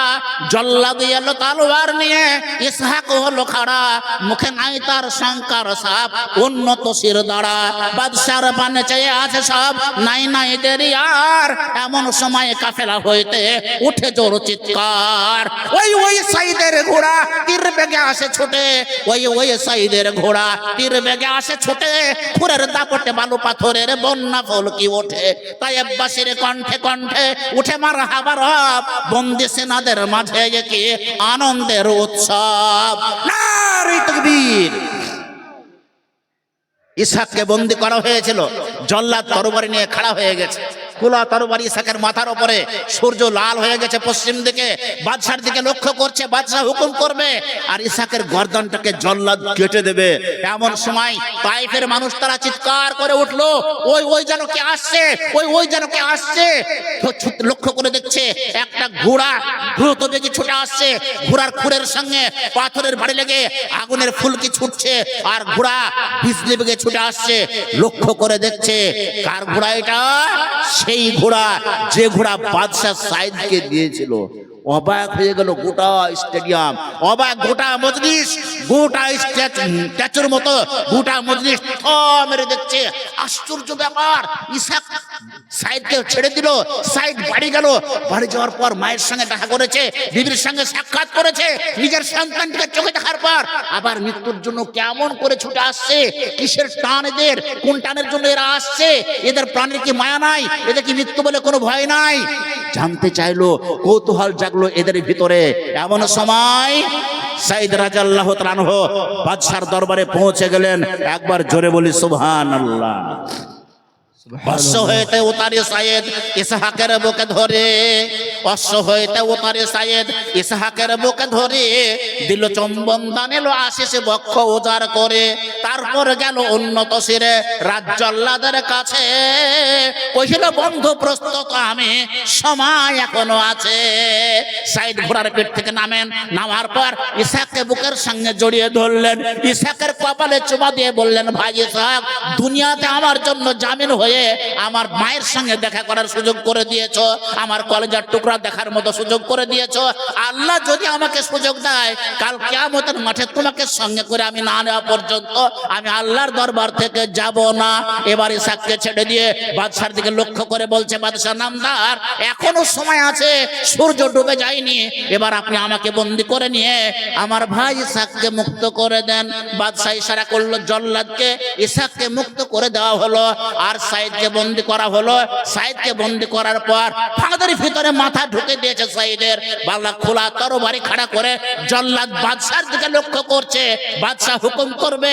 Speaker 1: জল্লাদ এলো তালোয়ার নিয়ে ইসহাক হলো খাড়া, মুখে নাই তার শঙ্কার সাপ, উন্নত শির দাঁড়া, বাদশার পানে চেয়ে আছে সব, নাই নাই দেরি আর, এমন সময় কাফেলা হইতে উঠে জোর চিৎকার, ওই সাইদের ঘোড়া তীর বেগে আসে ছুটে, ওই সাইদের ঘোড়া তীর বেগে আসে ছুটে, ফুরের দাপটে বালু পাথরের বন্যা ফলকি ওঠে, তাই আব্বাসের কণ্ঠে কণ্ঠে উঠে মারহাবা রব, বন্দি সেনাদের মাঝে কি আনন্দের উৎসব, নারে তাকবীর। ইসহাককে বন্দী করা হয়েছিল, জল্লাদ তরবারি নিয়ে খাড়া হয়ে গেছে, খোলা তরবারি ইসহাকের মাথার উপরে, সূর্য লাল হয়ে গেছে পশ্চিম দিকে, বাদশার দিকে লক্ষ্য করছে, বাদশা হুকুম করবে আর ইসহাকের গর্দনটাকে জল্লাদ কেটে দেবে। এমন সময় তায়েফের মানুষ তারা চিৎকার করে উঠলো, ওই যেন কে আসছে, ওই যেন কে আসছে। লক্ষ্য করে দেখছে একটা ঘোড়া দ্রুত বেগে ছুটে আসছে, ঘোড়ার খুরের সঙ্গে পাথরের বাড়ি লেগে আগুনের ফুলকি ছুটছে, আর ঘোড়া বিজলি বেগে ছুটে আসছে। লক্ষ্য করে দেখছে কার ঘোড়া এটা, সেই ঘোড়া যে ঘোড়া বাদশা সাইদকে দিয়েছিল, অবাক হয়ে গেল গোটা স্টেডিয়াম, অবাক গোটা মজলিস, গোটা স্ট্যাচুর মতো গোটা মজলিস মেরে দেখছে। আশ্চর্য ব্যাপার, ইসহাক সাইদকে ছেড়ে দিল, সাইদ বাড়ি গেল। বাড়ি যাওয়ার পর মায়ের সঙ্গে দেখা করেছে, বিবির সঙ্গে সাক্ষাৎ করেছে। নিজের সন্তানকে চোখে দেখার পর আবার মৃত্যুর জন্য কেমন করে ছুটে আসছে। কিসের টান এদের, কোন টানের জন্য এরা আসছে? এদের প্রাণের কি মায়া নাই? এদের কি মৃত্যু বলে কোনো ভয় নাই? জানতে চাইলো, কৌতূহল জাগলো এদের ভিতরে। এমন সময় সাইদ রাদিয়াল্লাহু তাআলা আনহু বাদশার দরবারে পৌঁছে গেলেন। একবার জোরে বলি সুবহানাল্লাহ। অশ্ব হইতে উতারে সাইদ ইসহাকের বুকে ধরে, অশ্ব হইতে উতারে সাইদ ইসহাকের বুকে ধরে, দিল চম্বন দান এলো আশিস বক্ষ উজাড় করে। তারপর গেল উন্নত শিরে রাজ্জাল্লাদের কাছে, কহিল বন্ধু প্রস্তুত আমি, সময় এখনো আছে। সাইদ ঘোড়ার পিঠ থেকে নামেন, নামার পর ইসহাককে বুকের সঙ্গে জড়িয়ে ধরলেন। ইসহাকের কপালে চুমা দিয়ে বললেন, ভাই ইসহাক, দুনিয়াতে আমার জন্য জামিন হয়ে আমার মায়ের সঙ্গে দেখা করার সুযোগ করে দিয়েছো, আমার কলেজার টুকরা দেখার মতো সুযোগ করে দিয়েছো। আল্লাহ যদি আমাকে সুযোগ দেয়, কাল কিয়ামতের মাঠে তোমাকে সঙ্গে করে আমি না নেওয়া পর্যন্ত আমি আল্লাহর দরবার থেকে যাব না। এবার ইসহাককে ছেড়ে দিয়ে বাদশার দিকে লক্ষ্য করে বলছে, বাদশাহ নামদার, এখনো সময় আছে, সূর্য ডুবে যায়নি। এবার আপনি আমাকে বন্দী করে নিয়ে আমার ভাই ইসহাককে মুক্ত করে দেন। বাদশাহ ইশারা করলো জল্লাদকে, ইসহাককে মুক্ত করে দেওয়া হলো। আর সাইদকে বন্দী করা হলো। সাইদকে বন্দী করার পর ফাঁদের ভিতরে মাথা ঢুকে দিয়েছে সাইদের। বাংলা খোলা তরবারি খাড়া করে জল্লাদ বাদশার দিকে লক্ষ্য করছে। বাদশাহ হুকুম করবে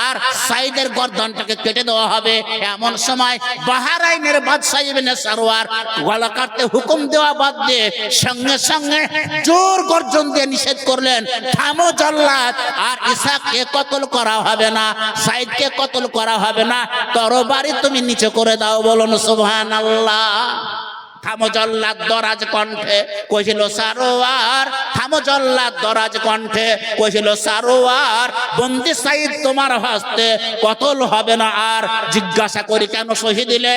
Speaker 1: আর সাইদের গর্দনটাকে কেটে দেওয়া হবে। এমন সময় বাহরাইনের বাদশাহ ইবনে সারওয়ার গলা কাটতে হুকুম দেওয়া বাদ দিয়ে সঙ্গে সঙ্গে জোর গর্জন দিয়ে নিষেধ করলেন, থামো জল্লাদ, আর ইসহাককে কতল করা হবে না, সাইদকে কতল করা হবে না, তরবারি তুমি নিচে করে দাও। বলুন সুবহানাল্লাহ। থামো জল্লাদ দরাজ কণ্ঠে কইছিল সারোয়ার, থামো জল্লাদ দরাজ কণ্ঠে কইছিল সারোয়ার, বন্দি সাইদ তোমার হস্তে কতল হবে না। আর জিজ্ঞাসা করি কেন সহি দিলে?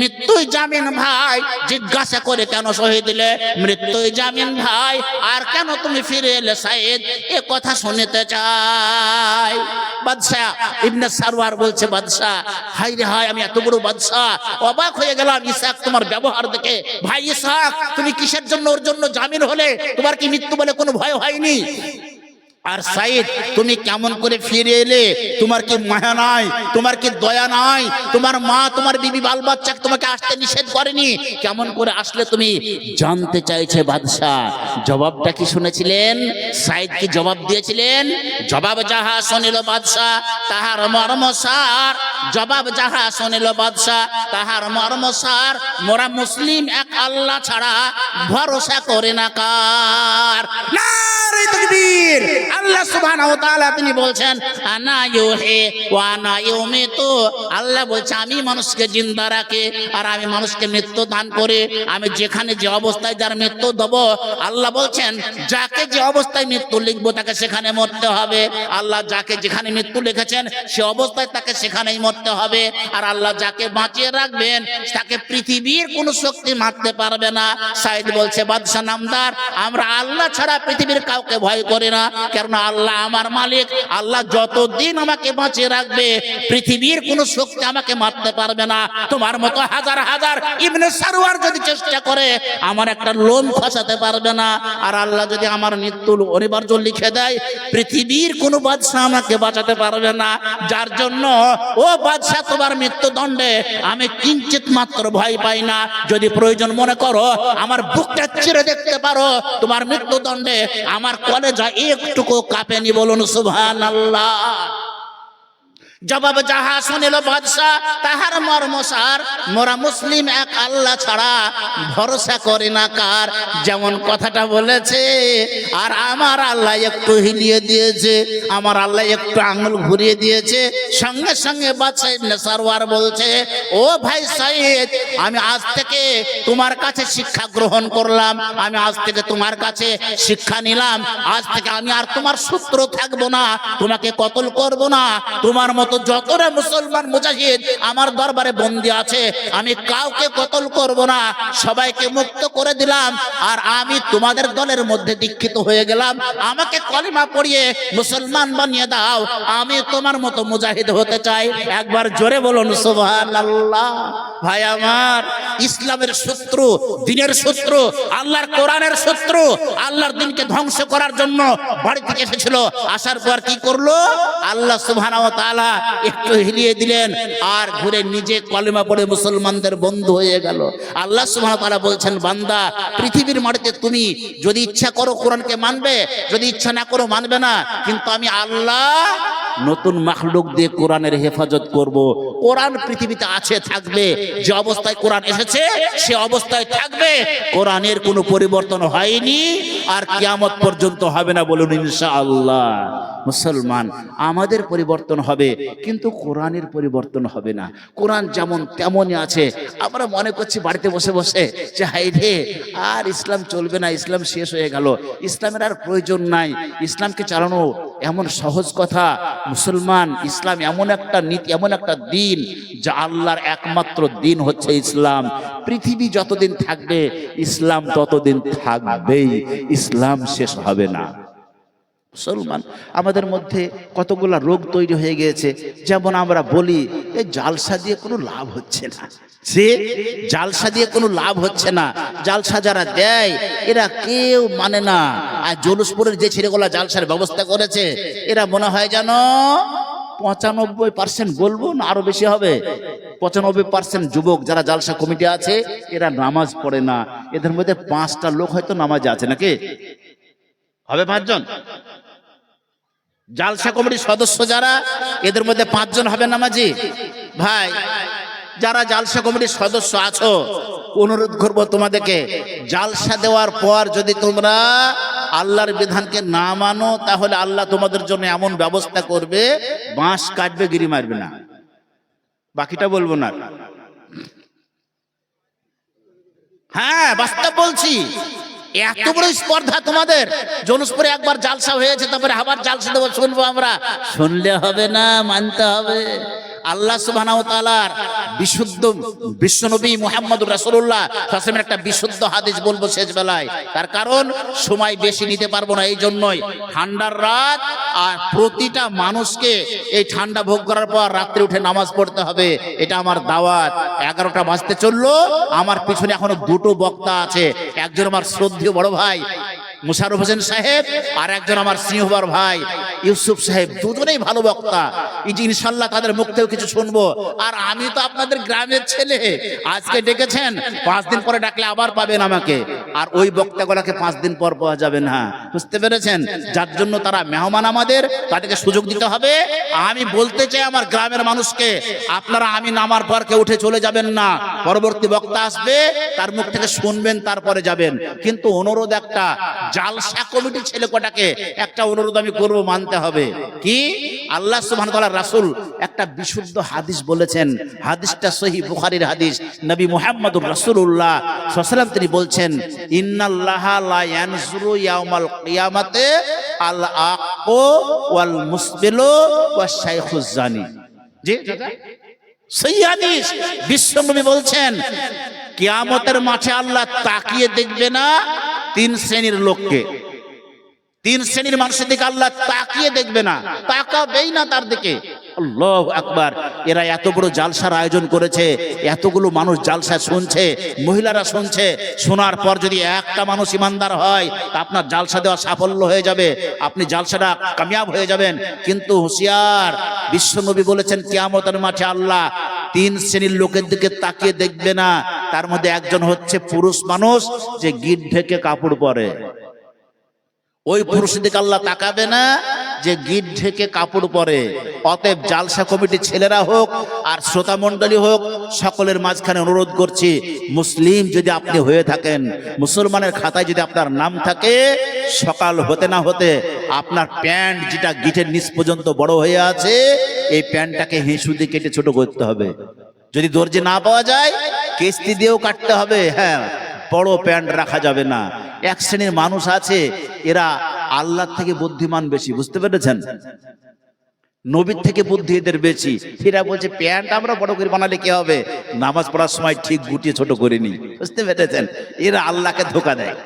Speaker 1: মৃত্যুই জামিন ভাই। জিজ্ঞাসা করে কেন সহি দিলে? মৃত্যুই জামিন ভাই। আর কেন তুমি ফিরে এলে সাইদ? এ কথা শুনতে চাই। বাদশাহ ইবনে সারওয়ার বলছে, বাদশাহ হাই রে হাই, আমি এত বড় বাদশাহ, অবাক হয়ে গেলাম ইসহাক তোমার ব্যবহার দেখে। ভাই ইসহাক, তুমি কিসের জন্য ওর জন্য জামিন হলে? তোমার কি মৃত্যু বলে কোনো ভয় হয়নি? আর সাইদ, তুমি কেমন করে ফিরে এলে? তোমার কি মায়া নাই? তোমার কি দয়া নাই? তোমার মা, তোমার বিবি, বাল বাচ্চা তোমাকে আসতে নিষেধ করেনি? কেমন করে আসলে তুমি? জানতে চাইছে বাদশাহ। জবাবটা কি শুনেছিলেন? সাইদ কি জবাব দিয়েছিলেন? জবাব যাহা শুনিল বাদশাহ তাহার মর্মসার, জবাব যাহা শুনিল বাদশাহ তাহার মর্মসার, মোরা মুসলিম এক আল্লাহ ছাড়া ভরসা করে না কার। নারে তাকবীর। আল্লাহ সুবহানাহু ওয়া তাআলা তিনি বলছেন, আনা ইউহি ওয়া আনা ইউমিতু। আল্লাহ বলছে, আমি মানুষকে জিন্দা রাখি আর আমি মানুষকে মৃত্যু দান করি। আমি যেখানে যে অবস্থায় যার মৃত্যু দেব, আল্লাহ বলছেন যাকে যে অবস্থায় মৃত্যু লিখবো তাকে সেখানে মরতে হবে। আল্লাহ যাকে যেখানে মৃত্যু লিখেছেন সে অবস্থায় তাকে সেখানেই মরতে হবে। আর আল্লাহ যাকে বাঁচিয়ে রাখবেন তাকে পৃথিবীর কোনো শক্তি মারতে পারবে না। সাইদ বলছে, বাদশাহ নামদার, আমরা আল্লাহ ছাড়া পৃথিবীর কাউকে ভয় করি না, কারণ আল্লাহ আমার মালিক। আল্লাহ যতদিন আমাকে বাঁচিয়ে রাখবে পৃথিবীর কোনো শক্তি আমাকে মারতে পারবে না। তোমার মতো হাজার হাজার ইবনে সারওয়ার যদি চেষ্টা করে আমার একটা লোম খসাতে পারবে না। আর আল্লাহ যদি আমার মৃত্যুর অনিবার্য লিখে দেয় পৃথিবীর কোনো বাদশাহ আমাকে বাঁচাতে পারবে না। যার জন্য ও বাদশাহ, তোমার মৃত্যুদণ্ডে আমি কিঞ্চিত মাত্র ভয় পাই না। যদি প্রয়োজন মনে করো আমার বুকটা চিরে দেখতে পারো, তোমার মৃত্যুদণ্ডে আমার কলেজা একটুকু কাঁপেনি। বলুন সুবহানাল্লাহ। জবাব যাহা শুনিল বাদশাহ তাহার মর্মসার, মোরা মুসলিম এক আল্লাহ ছাড়া ভরসা করি না কার। যেমন কথাটা বলেছে, আর আমার আল্লাহ একটু হিলিয়ে দিয়েছে, আমার আল্লাহ একটু আঙুল ঘুরিয়ে দিয়েছে। সঙ্গে সঙ্গে বাদশাহ ইবনে সারওয়ার বলছে, ও ভাই সাইদ, আমি আজ থেকে তোমার কাছে শিক্ষা গ্রহণ করলাম, আমি আজ থেকে তোমার কাছে শিক্ষা নিলাম। আজ থেকে আমি আর তোমার শত্রু থাকবো না, তোমাকে কতল করব না, তোমার মতো যতটা মুসলমান মুজাহিদ আমার দরবারে বন্দী আছে, আমি কাউকে কতল করব না, সবাইকে মুক্ত করে দিলাম। আর আমি তোমাদের দলের মধ্যে দীক্ষিত হয়ে গেলাম, আমাকে কলিমা পড়িয়ে মুসলমান বানিয়ে দাও, আমি তোমার মতো মুজাহিদ হতে চাই। একবার জোরে বলুন সুবহানাল্লাহ। ভাই আমার, ইসলামের শত্রু, দ্বীনের শত্রু, আল্লাহর কোরআনের শত্রু, আল্লাহর দ্বীনকে ধ্বংস করার জন্য বাড়ি থেকে এসেছিল। আসার পর কি করলো? আল্লাহ সুবহানাহু ওয়া তাআলা একটু হিলিয়ে দিলেন, আর ঘুরে নিজে কলিমা পড়ে মুসলমানদের বন্ধু হয়ে গেল। আল্লাহ সুবহানাহু ওয়া তাআলা বলছেন, বান্দা, পৃথিবীর মাটিতে তুমি যদি ইচ্ছা করো কোরআনকে মানবে, যদি ইচ্ছা না করো মানবে না, কিন্তু আমি আল্লাহ নতুন মাখলুক দিয়ে কোরআনের হেফাজত করব। কোরআন পৃথিবীতে আছে, থাকবে, যে অবস্থায় কোরআন এসেছে সে অবস্থায় থাকবে। কোরআনের কোনো পরিবর্তন হয়নি, আর কিয়ামত পর্যন্ত হবে না, বলুন ইনশাআল্লাহ। মুসলমান, আমাদের পরিবর্তন হবে, কিন্তু কোরআনের পরিবর্তন হবে না। কোরআন যেমন তেমনই আছে। আমরা মনে করছি বাড়িতে বসে বসে যে হাই রে, আর ইসলাম চলবে না, ইসলাম শেষ হয়ে গেল, ইসলামের আর প্রয়োজন নাই, ইসলামকে চালানো এমন সহজ কথা। মুসলমান, ইসলাম এমন একটা নীতি, এমন একটা দিন, যা আল্লাহর একমাত্র দিন হচ্ছে ইসলাম। পৃথিবী যতদিন থাকবে ইসলাম ততদিন থাকবেই, ইসলাম শেষ হবে না। মুসলমান, আমাদের মধ্যে কতগুলা রোগ তৈরি হয়ে গিয়েছে। যেমন আমরা বলি, এই জালসা দিয়ে কোনো লাভ হচ্ছে না, যে জালসা দিয়ে কোনো লাভ হচ্ছে না। জালসা যারা দেয় এরা কেউ মানে না। আর জলুসপুরের যে ছেলেগুলা জালসার ব্যবস্থা করেছে, এরা মনে হয় যেন 95% বলবো না আরো বেশি হবে, 95% যুবক যারা জালসা কমিটি আছে এরা নামাজ পড়ে না। এদের মধ্যে 5টা লোক হয়তো নামাজে আছে, নাকি হবে 5 জন? জালসা কমিটির সদস্য যারা, এদের মধ্যে 5 জন হবে নামাজি। ভাই, যারা জালসা কমিটির সদস্য আছো, অনুরোধ করবো তোমাদেরকে, জালসা দেওয়ার পর যদি তোমরা আল্লাহর বিধানকে না মানো, তাহলে আল্লাহ তোমাদের জন্য এমন ব্যবস্থা করবে, বাঁশ কাটবে, গিরি মারবে না। বাকিটা বলবো না। হ্যাঁ, বাস্তব বলছি। এত বড় স্পর্ধা তোমাদের। জলুসপুরে একবার জালসা হয়েছে, তারপরে আবার জালসা দেবো, শুনবো আমরা। শুনলে হবে না, মানতে হবে। আল্লাহ সুবহানাহু ওয়া তাআলার বিশুদ্ধ বিশ্বনবী মুহাম্মদুর রাসূলুল্লাহ সাল্লাল্লাহু আলাইহি ওয়াসাল্লামের একটা বিশুদ্ধ হাদিস বলবো শেষ বেলায়। তার কারণ সময় বেশি নিতে পারবো না, এই জন্যই। ঠান্ডার রাত, আর প্রতিটা মানুষকে এই ঠান্ডা ভোগ করার পর রাত্রে উঠে নামাজ পড়তে হবে, এটা আমার দাওয়াত। 11টা বাজতে চললো, আমার পিছনে এখনো 2টো বক্তা আছে। একজন আমার শ্রদ্ধেয় বড় ভাই মুশাররফ হোসেন সাহেব, আর একজন আমার সিংহবার ভাই ইউসুফ সাহেব। দুজনেই ভালো বক্তা। এই যে ইনশাআল্লাহ তাদের মুখ থেকেও কিছু শুনবো। আর আমি তো আপনাদের গ্রামের ছেলে, আজকে ডেকেছেন, 5 দিন পরে ডাকলে আবার পাবেন আমাকে। আর ওই বক্তাগুলোকে 5 দিন পর পাওয়া যাবে না, বুঝতে পেরেছেন? যার জন্য তারা মেহমান, আমাদের তাদেরকে সুযোগ দিতে হবে। আমি বলতে চাই আমার গ্রামের মানুষকে, আপনারা আমি নামার পর কেউ উঠে চলে যাবেন না। পরবর্তী বক্তা আসবে, তার মুখ থেকে শুনবেন, তারপরে যাবেন। কিন্তু অনুরোধ একটা, জালসা কমিটি ছেলে কটাকে একটা অনুরোধ আমি করব, মানতে হবে। কি? আল্লাহ সুবহানাহু ওয়া তাআলার রাসূল একটা বিশুদ্ধ হাদিস বলেছেন, হাদিসটা সহিহ বুখারীর হাদিস। নবী মুহাম্মদুর রাসূলুল্লাহ সাল্লাল্লাহু আলাইহি ওয়াসাল্লাম তিনি বলছেন, ইন্নাল্লাহা লা ইয়ানজুরু ইয়াউমাল কিয়ামাতে আল আকু ওয়াল মুসবিলু ওয়াশ শাইখুজ জানি। জি, সহিহ হাদিস। বিশ্বনবী বলছেন, কিয়ামতের মাঠে আল্লাহ তাকিয়ে দেখবে না 3 শ্রেণীর লোককে। 3 শ্রেণীর মানুষের দিকে আল্লাহ তাকিয়ে দেখবে না, তাকাবেই না তার দিকে। আল্লাহু আকবার। এরা এত বড় জালসার আয়োজন করেছে, এতগুলো মানুষ জালসা শুনছে, মহিলারা শুনছে। শোনার পর যদি একটা মানুষ ইমানদার হয়, তা আপনার জালসা দেওয়া সাফল্য হয়ে যাবে, আপনি জালসাটা কামিয়াব হয়ে যাবেন। কিন্তু হুঁশিয়ার, বিশ্বনবী বলেছেন কিয়ামতের মাঠে আল্লাহ 3 শ্রেণীর লোকের দিকে তাকিয়ে দেখবে না। তার মধ্যে একজন হচ্ছে পুরুষ মানুষ, যে গিট ঢেকে কাপড় পরে। ওই পুরুষের দিকে আল্লাহ তাকাবে না যে গিট ঢেকে কাপড় পরে। অতএব জালসা কমিটির ছেলেরা হোক আর শ্রোতা মণ্ডলী হোক, সকলের মাঝখানে অনুরোধ করছি, মুসলিম যদি আপনি হয়ে থাকেন, মুসলমানের খাতায় যদি আপনার নাম থাকে, সকাল হতে না হতে আপনার প্যান্ট যেটা গিটের নিচ পর্যন্ত বড় হয়ে আছে, এই প্যান্টটাকে হিঁসু দিয়ে কেটে ছোট করতে হবে। যদি দর্জি না পাওয়া যায়, কেস্তি দিয়েও কাটতে হবে। হ্যাঁ, বড় প্যান্ট রাখা যাবে না। 1 শ্রেণীর মানুষ আছে, এরা আল্লাহর থেকে বুদ্ধিমান বেশি, বুঝতে পেরেছেন? নবীর থেকে বুদ্ধি এদের বেশি। এরা বলছে প্যান্ট আমরা বড় করে বানালে কি হবে, নামাজ পড়ার সময় ঠিক গুটিয়ে ছোট করে নি। বুঝতে পেরেছেন? এরা আল্লাহকে ধোকা দেয়।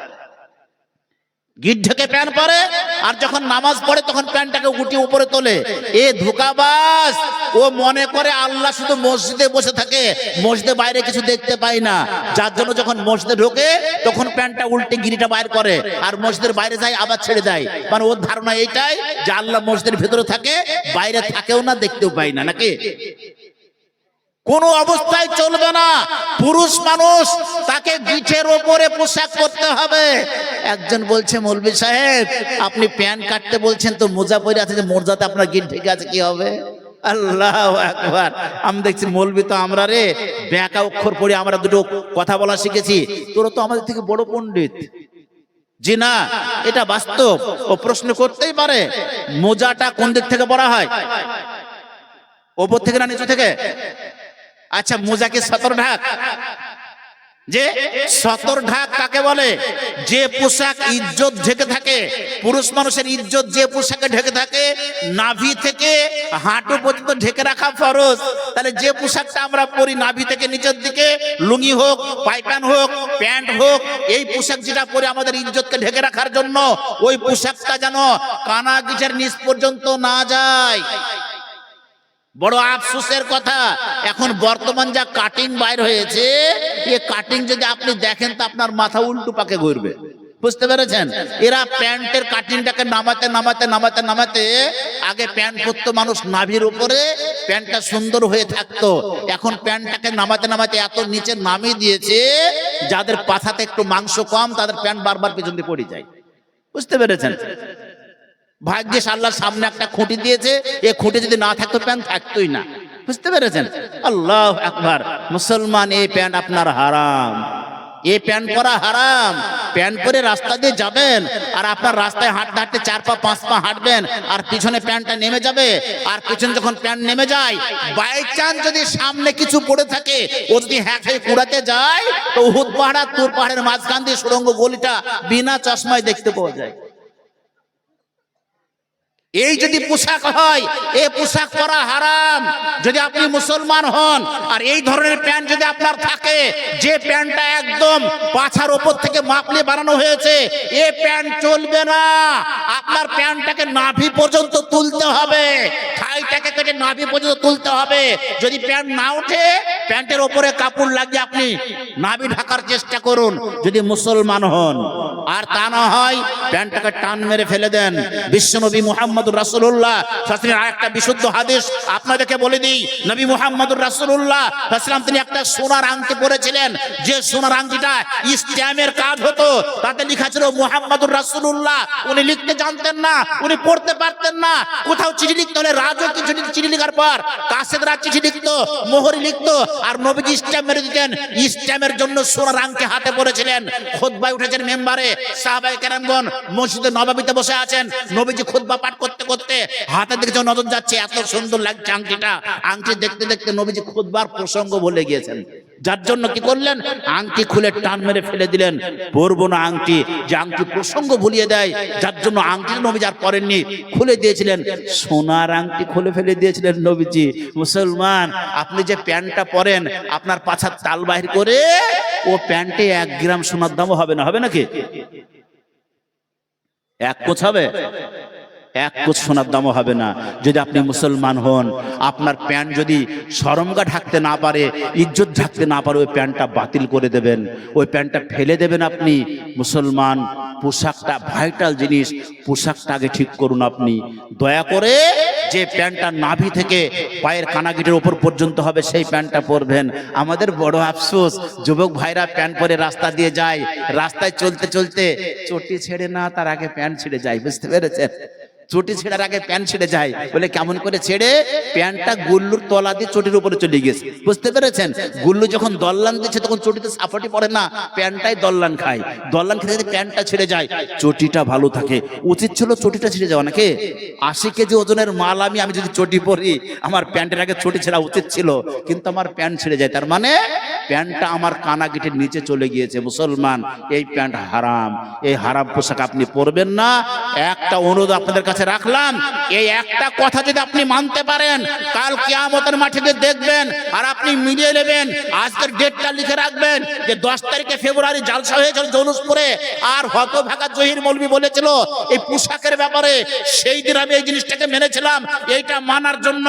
Speaker 1: গিট ঢেকে প্যান্ট পরে, আর যখন নামাজ পড়ে তখন প্যান্টটাকে গুটিয়ে উপরে তোলে। এ ধোকাবাজ। ও মনে করে আল্লাহ শুধু মসজিদে বসে থাকে, মসজিদে বাইরে কিছু দেখতে পাই না, যার জন্য যখন মসজিদে ঢোকে তখন প্যান্টটা উল্টে গিরিটা বাইর করে, আর মসজিদের বাইরে যায় আবার ছেড়ে দেয়। মানে ওর ধারণা এইটাই যে আল্লাহ মসজিদের ভেতরে থাকে, বাইরে থাকেও না, দেখতেও পাই না, নাকি? কোন অবস্থায় চলবে না। পুরুষ মানুষ, তাকে গিঠের ওপরে পোশাক পরতে হবে। একজন বলছে মৌলভী সাহেব আপনি প্যান্ট কাটতে বলছেন তো মোজা পরে আছে, যে মোজাতে আপনার গিট ঢেকে আছে, কি হবে? আল্লাহু আকবার। আমি দেখছি মৌলভী তো আমরা রে ব্যাকা অক্ষর পড়ে আমরা দুটো কথা বলা শিখেছি, তোরা তো আমাদের থেকে বড় পণ্ডিত। জি না, এটা বাস্তব। ও প্রশ্ন করতেই পারে মোজাটা কোন দিক থেকে পরা হয়, ওপর থেকে না নিচু থেকে? আচ্ছা, মোজা কি সতর ঢাক? যে সতর ঢাক কাকে বলে? যে পোশাক ইজ্জত ঢেকে থাকে। পুরুষ মানুষের ইজ্জত যে পোশাকে ঢেকে থাকে, নাভি থেকে হাঁটু পর্যন্ত ঢেকে রাখা ফরজ। তাহলে যে পোশাকটা আমরা পরি নাভি থেকে নিচের দিকে, লুঙ্গি হোক, পায়জামা হোক, প্যান্ট হোক, এই পোশাক যেটা পরে আমাদের ইজ্জতকে ঢেকে রাখার জন্য, ওই পোশাকটা যেন কানা গিটের নিচ পর্যন্ত না যায়। বড় আফসোসের কথা, এখন বর্তমান যা কাটিং বাইর হয়েছে, এই কাটিং যদি আপনি দেখেন তো আপনার মাথা উল্টো পাকে ঘুরবে। বুঝতে পেরেছেন? এরা প্যান্টের কাটিংটাকে নামাতে নামাতে নামাতে নামাতে, আগে প্যান্ট পরতো মানুষ নাভির উপরে, প্যান্টটা সুন্দর হয়ে থাকতো। এখন প্যান্টটাকে নামাতে নামাতে এত নিচে নামিয়ে দিয়েছে, যাদের পাছাতে একটু মাংস কম তাদের প্যান্ট বারবার পেছন দিয়ে পড়ে যায়। বুঝতে পেরেছেন? ভাগ্যিস আল্লাহর সামনে একটা খুঁটি দিয়েছে, এই খুঁটি যদি না থাকতো প্যান্ট থাকতোই না। বুঝতে পেরেছেন? আল্লাহু আকবার। মুসলমান, এই প্যান্ট আপনার হারাম, এই প্যান্ট পরা হারাম। প্যান্ট পরে রাস্তা দিয়ে যাবেন, আর আপনার রাস্তায় হাঁটতে হাঁটতে 4 পা 5 পা হাঁটবেন, আর পিছনে প্যান্টটা নেমে যাবে। আর পিছনে যখন প্যান্ট নেমে যায়, বাই চান্স যদি সামনে কিছু পড়ে থাকে, ও যদি হ্যাক হয়ে কুড়াতে যায়, তো উহুদ পাহাড় আর তুর পাহাড়ের মাঝখান দিয়ে সুড়ঙ্গ গলিটা বিনা চশমায় দেখতে পাওয়া যায়। এই যদি পোশাক হয়, এই পোশাক পরা হারাম যদি আপনি মুসলমান হন। আর এই ধরনের প্যান্ট যদি আপনার থাকে, যে প্যান্টটা একদম পাছার ওপর থেকে মাপলে বানানো হয়েছে, এই প্যান্ট চলবে না। আপনার প্যান্টটাকে নাভি পর্যন্ত তুলতে হবে, থাইটাকে কেটে নাভি পর্যন্ত তুলতে হবে। যদি প্যান্ট না ওঠে, প্যান্টের ওপরে কাপড় লাগিয়ে আপনি নাভি ঢাকার চেষ্টা করুন, যদি মুসলমান হন। আর তা না হয় প্যান্টটাকে টান মেরে ফেলে দেন। বিশ্বনবী মুহাম্মদুর রাসূলুল্লাহ সাল্লাল্লাহু আলাইহি একটা বিশুদ্ধ হাদিস আপনাদেরকে বলে দিই। নবী মুহাম্মদুর রাসূলুল্লাহ সাল্লাল্লাহু আলাইহি ওয়াসাল্লাম তিনি একটা সোনার আংটি পরেছিলেন, যে সোনার আংটিটা স্ট্যাম্পের কাজ হতো, তাতে লেখা ছিল মুহাম্মদুর রাসূলুল্লাহ। উনি লিখতে জানতেন না, উনি পড়তে পারতেন না। কোথাও চিঠি লিখতে হলে রাজও কিছু চিঠি লেখার পর কাসেদরা চিঠি লিখতো, মোহরি লিখতো, আর নবীজি স্ট্যাম্প মেরে দিতেন। স্ট্যাম্পের জন্য সোনার আংটি হাতে পরেছিলেন। খুতবায় উঠেছেন মেম্বারে, সাহাবায়ে কেরামগণ মসজিদে নববীতে বসে আছেন, নবীজি খুতবা পাঠ করতে করতে হাতের দিকে নজর যাচ্ছে, এত সুন্দর লাগছে আংটিটা। আংটি দেখতে দেখতে নবীজি খুতবার প্রসঙ্গ ভুলে গিয়েছেন, যার জন্য কি করলেন, আংটি খুলে টান মেরে ফেলে দিলেন। পরবো না আংটি, যে আংটি প্রসঙ্গ ভুলিয়ে দেয়, যার জন্য আংটি নবীজি আর পরেননি, খুলে দিয়েছিলেন। সোনার আংটি খুলে ফেলে দিয়েছিলেন নবীজি। মুসলমান, আপনি যে প্যান্টটা পরেন, আপনার পাছার তাল বাহির করে, ও প্যান্টে 1 গ্রাম সোনার দামও হবে না। হবে নাকি? 1 কোচ হবে? 1 কোচ সোনার দামও হবে না। যদি আপনি মুসলমান হন, আপনার প্যান্ট যদি শরমগা ঢাকতে না পারে, ইজ্জত ঢাকতে না পারে, ওই প্যান্টটা বাতিল করে দেবেন, ওই প্যান্টটা ফেলে দেবেন আপনি। মুসলমান, পোশাকটা ভাইটাল জিনিস, পোশাকটা আগে ঠিক করুন আপনি। দয়া করে যে প্যান্টটা নাভি থেকে পায়ের কানাগিটের উপর পর্যন্ত হবে, সেই প্যান্টটা পরবেন। আমাদের বড় আফসোস, যুবক ভাইরা প্যান্ট পরে রাস্তা দিয়ে যায়, রাস্তায় চলতে চলতে চটি ছেড়ে না, তার আগে প্যান্ট ছেড়ে যায়। বুঝতে পেরেছেন? চটি ছেড়ার আগে প্যান্ট ছেড়ে যায়। বলে কেমন করে ছেড়ে? প্যান্টটা গুল্লুর তলা দিয়ে চটির উপরে চলে গেছে। বুঝতে পেরেছেন? গুল্লু যখন দল্লান দিচ্ছে তখন চটিতে সাপোর্টই পড়ে না, প্যান্টটাই দল্লান খায়। দল্লান খেতে প্যান্টটা ছেড়ে যায়, চটিটা ভালো থাকে। উচিত ছিল চটিটা ছেড়ে যাওয়া, নাকি? 80 কেজি ওজনের মাল আমি যদি চটি পরি, আমার প্যান্টের আগে চটি ছেড়া উচিত ছিল, কিন্তু আমার প্যান্ট ছেড়ে যায়। তার মানে প্যান্টটা আমার কানা গিটের নিচে চলে গিয়েছে। মুসলমান, এই প্যান্ট হারাম, এই হারাম পোশাক আপনি পরবেন না। একটা অনুরোধ আপনাদের কাছে রাখলাম, এই একটা কথা যদি আপনি মানতে পারেন, কাল কিয়ামতের মাঠে দেখবেন আর আপনি মিলিয়ে নেবেন। আজকের ডেটটা লিখে রাখবেন যে 10 তারিখে ফেব্রুয়ারি জালসা হয়েছিল জৌলুসপুরে, আর হতভাগা জহির মৌলভী বলেছিল এই পোশাকের ব্যাপারে, সেই দিন আমি এই জিনিসটাকে মেনেছিলাম। এইটা মানার জন্য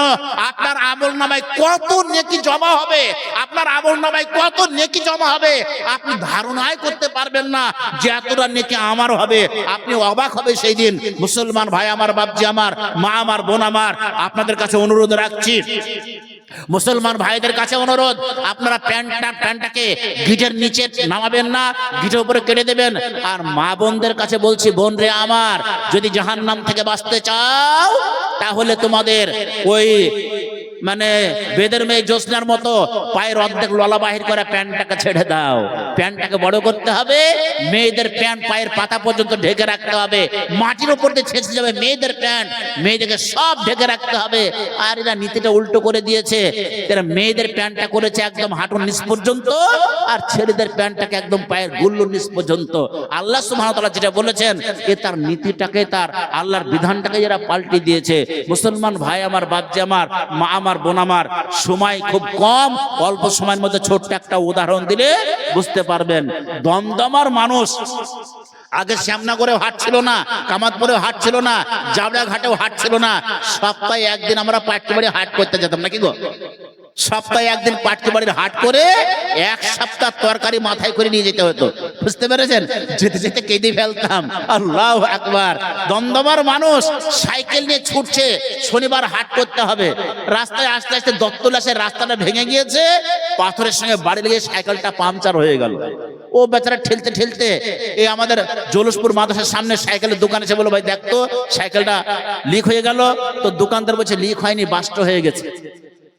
Speaker 1: আপনার আমল নামায় কত নেকি জমা হবে, আপনার আমল নামায় কত নেকি জমা হবে আপনি ধারণাই করতে পারবেন না যে এতটা নেকি আমার হবে। আপনি অবাক হবে সেই দিন। মুসলমান ভাই আমার, বাপজি আমার, মা আমার, বোন আমার, আপনাদের কাছে অনুরোধ রাখছি, মুসলমান ভাইদের কাছে অনুরোধ, আপনারা প্যান্টটাকে গিটের নিচে নামাবেন না, গিটের উপরে কেটে দেবেন। আর মা বোনদের কাছে বলছি, বোন রে আমার, যদি জাহান্নাম থেকে বাঁচতে চাও তাহলে তোমাদের ওই মানে বেদের মেয়ে জোসনার মতো পায়ের অর্ধেক ললা বাহির করে প্যান্টটাকে ছেড়ে দাও। প্যান্টটাকে বড় করতে হবে, মেয়েদের প্যান্ট পায়ের পাতা পর্যন্ত ঢেকে রাখতে হবে, মাটির উপর দিয়ে ছেঁচে যাবে মেয়েদের প্যান্ট, মেয়েদেরকে সব ঢেকে রাখতে হবে। আর এরা নীতিটা উল্টো করে দিয়েছে, এরা মেয়েদের প্যান্টটা করেছে একদম হাঁটুর নিচ পর্যন্ত, আর ছেলেদের প্যান্টটাকে একদম পায়ের গুল্লুর নিচ পর্যন্ত। আল্লাহ সুবহানাহু ওয়া তাআলা যেটা বলেছেন, এ তার নীতিটাকে, তার আল্লাহর বিধানটাকে এরা পাল্টে দিয়েছে। মুসলমান ভাই আমার, বাপজি আমার, মা আমার, বোন আমার, সময় খুব কম, অল্প সময়ের মধ্যে ছোট্ট একটা উদাহরণ দিলে বুঝতে পারবেন। দমদমার মানুষ আগে শ্যামনগরেও হাট ছিল না, কামাতপুরেও হাট ছিল না, জাবড়া ঘাটেও হাট ছিল না। সপ্তাহে একদিন আমরা পাটকি বাড়ি হাট করতে যেতাম, নাকি গো? সপ্তাহে একদিন পাটকি বাড়ির হাট করে এক সপ্তাহ তরকারি মাথায় করে নিয়ে যেতে হতো। বুঝতে পেরেছেন? যেতে যেতে কেঁদে ফেলতাম। আল্লাহু আকবার। দমদমার মানুষ সাইকেল নিয়ে ছুটছে, শনিবার হাট করতে হবে। রাস্তায় আস্তে আস্তে দত্তলাসের রাস্তাটা ভেঙে গিয়েছে, পাথরের সঙ্গে বাড়ি লেগে সাইকেলটা পাংচার হয়ে গেল। ও বেচারা ঠেলতে ঠেলতে এই আমাদের জৌলুসপুর মাদ্রাসার সামনে সাইকেলের দোকানে এসে বলো, ভাই দেখতো সাইকেলটা লিক হয়ে গেল। তো দোকানদার বলছে, লিক হয়নি, বাস্ট হয়ে গেছে।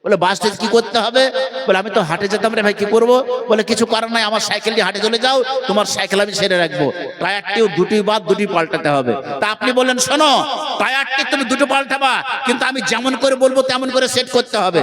Speaker 1: বলে বাসটা কি করতে হবে? বলে আমি তো হাটে যেতাম রে ভাই, কি করবো? বলে কিছু করার নাই, আমার সাইকেল দিয়ে হাটে চলে যাও, তোমার সাইকেল আমি ছেড়ে রাখবো। টায়ারটিও দুটি বাদ দুটি পাল্টাতে হবে। তা আপনি বললেন, শোনো, টায়ারটি তুমি দুটো পাল্টাবা, কিন্তু আমি যেমন করে বলবো তেমন করে সেট করতে হবে।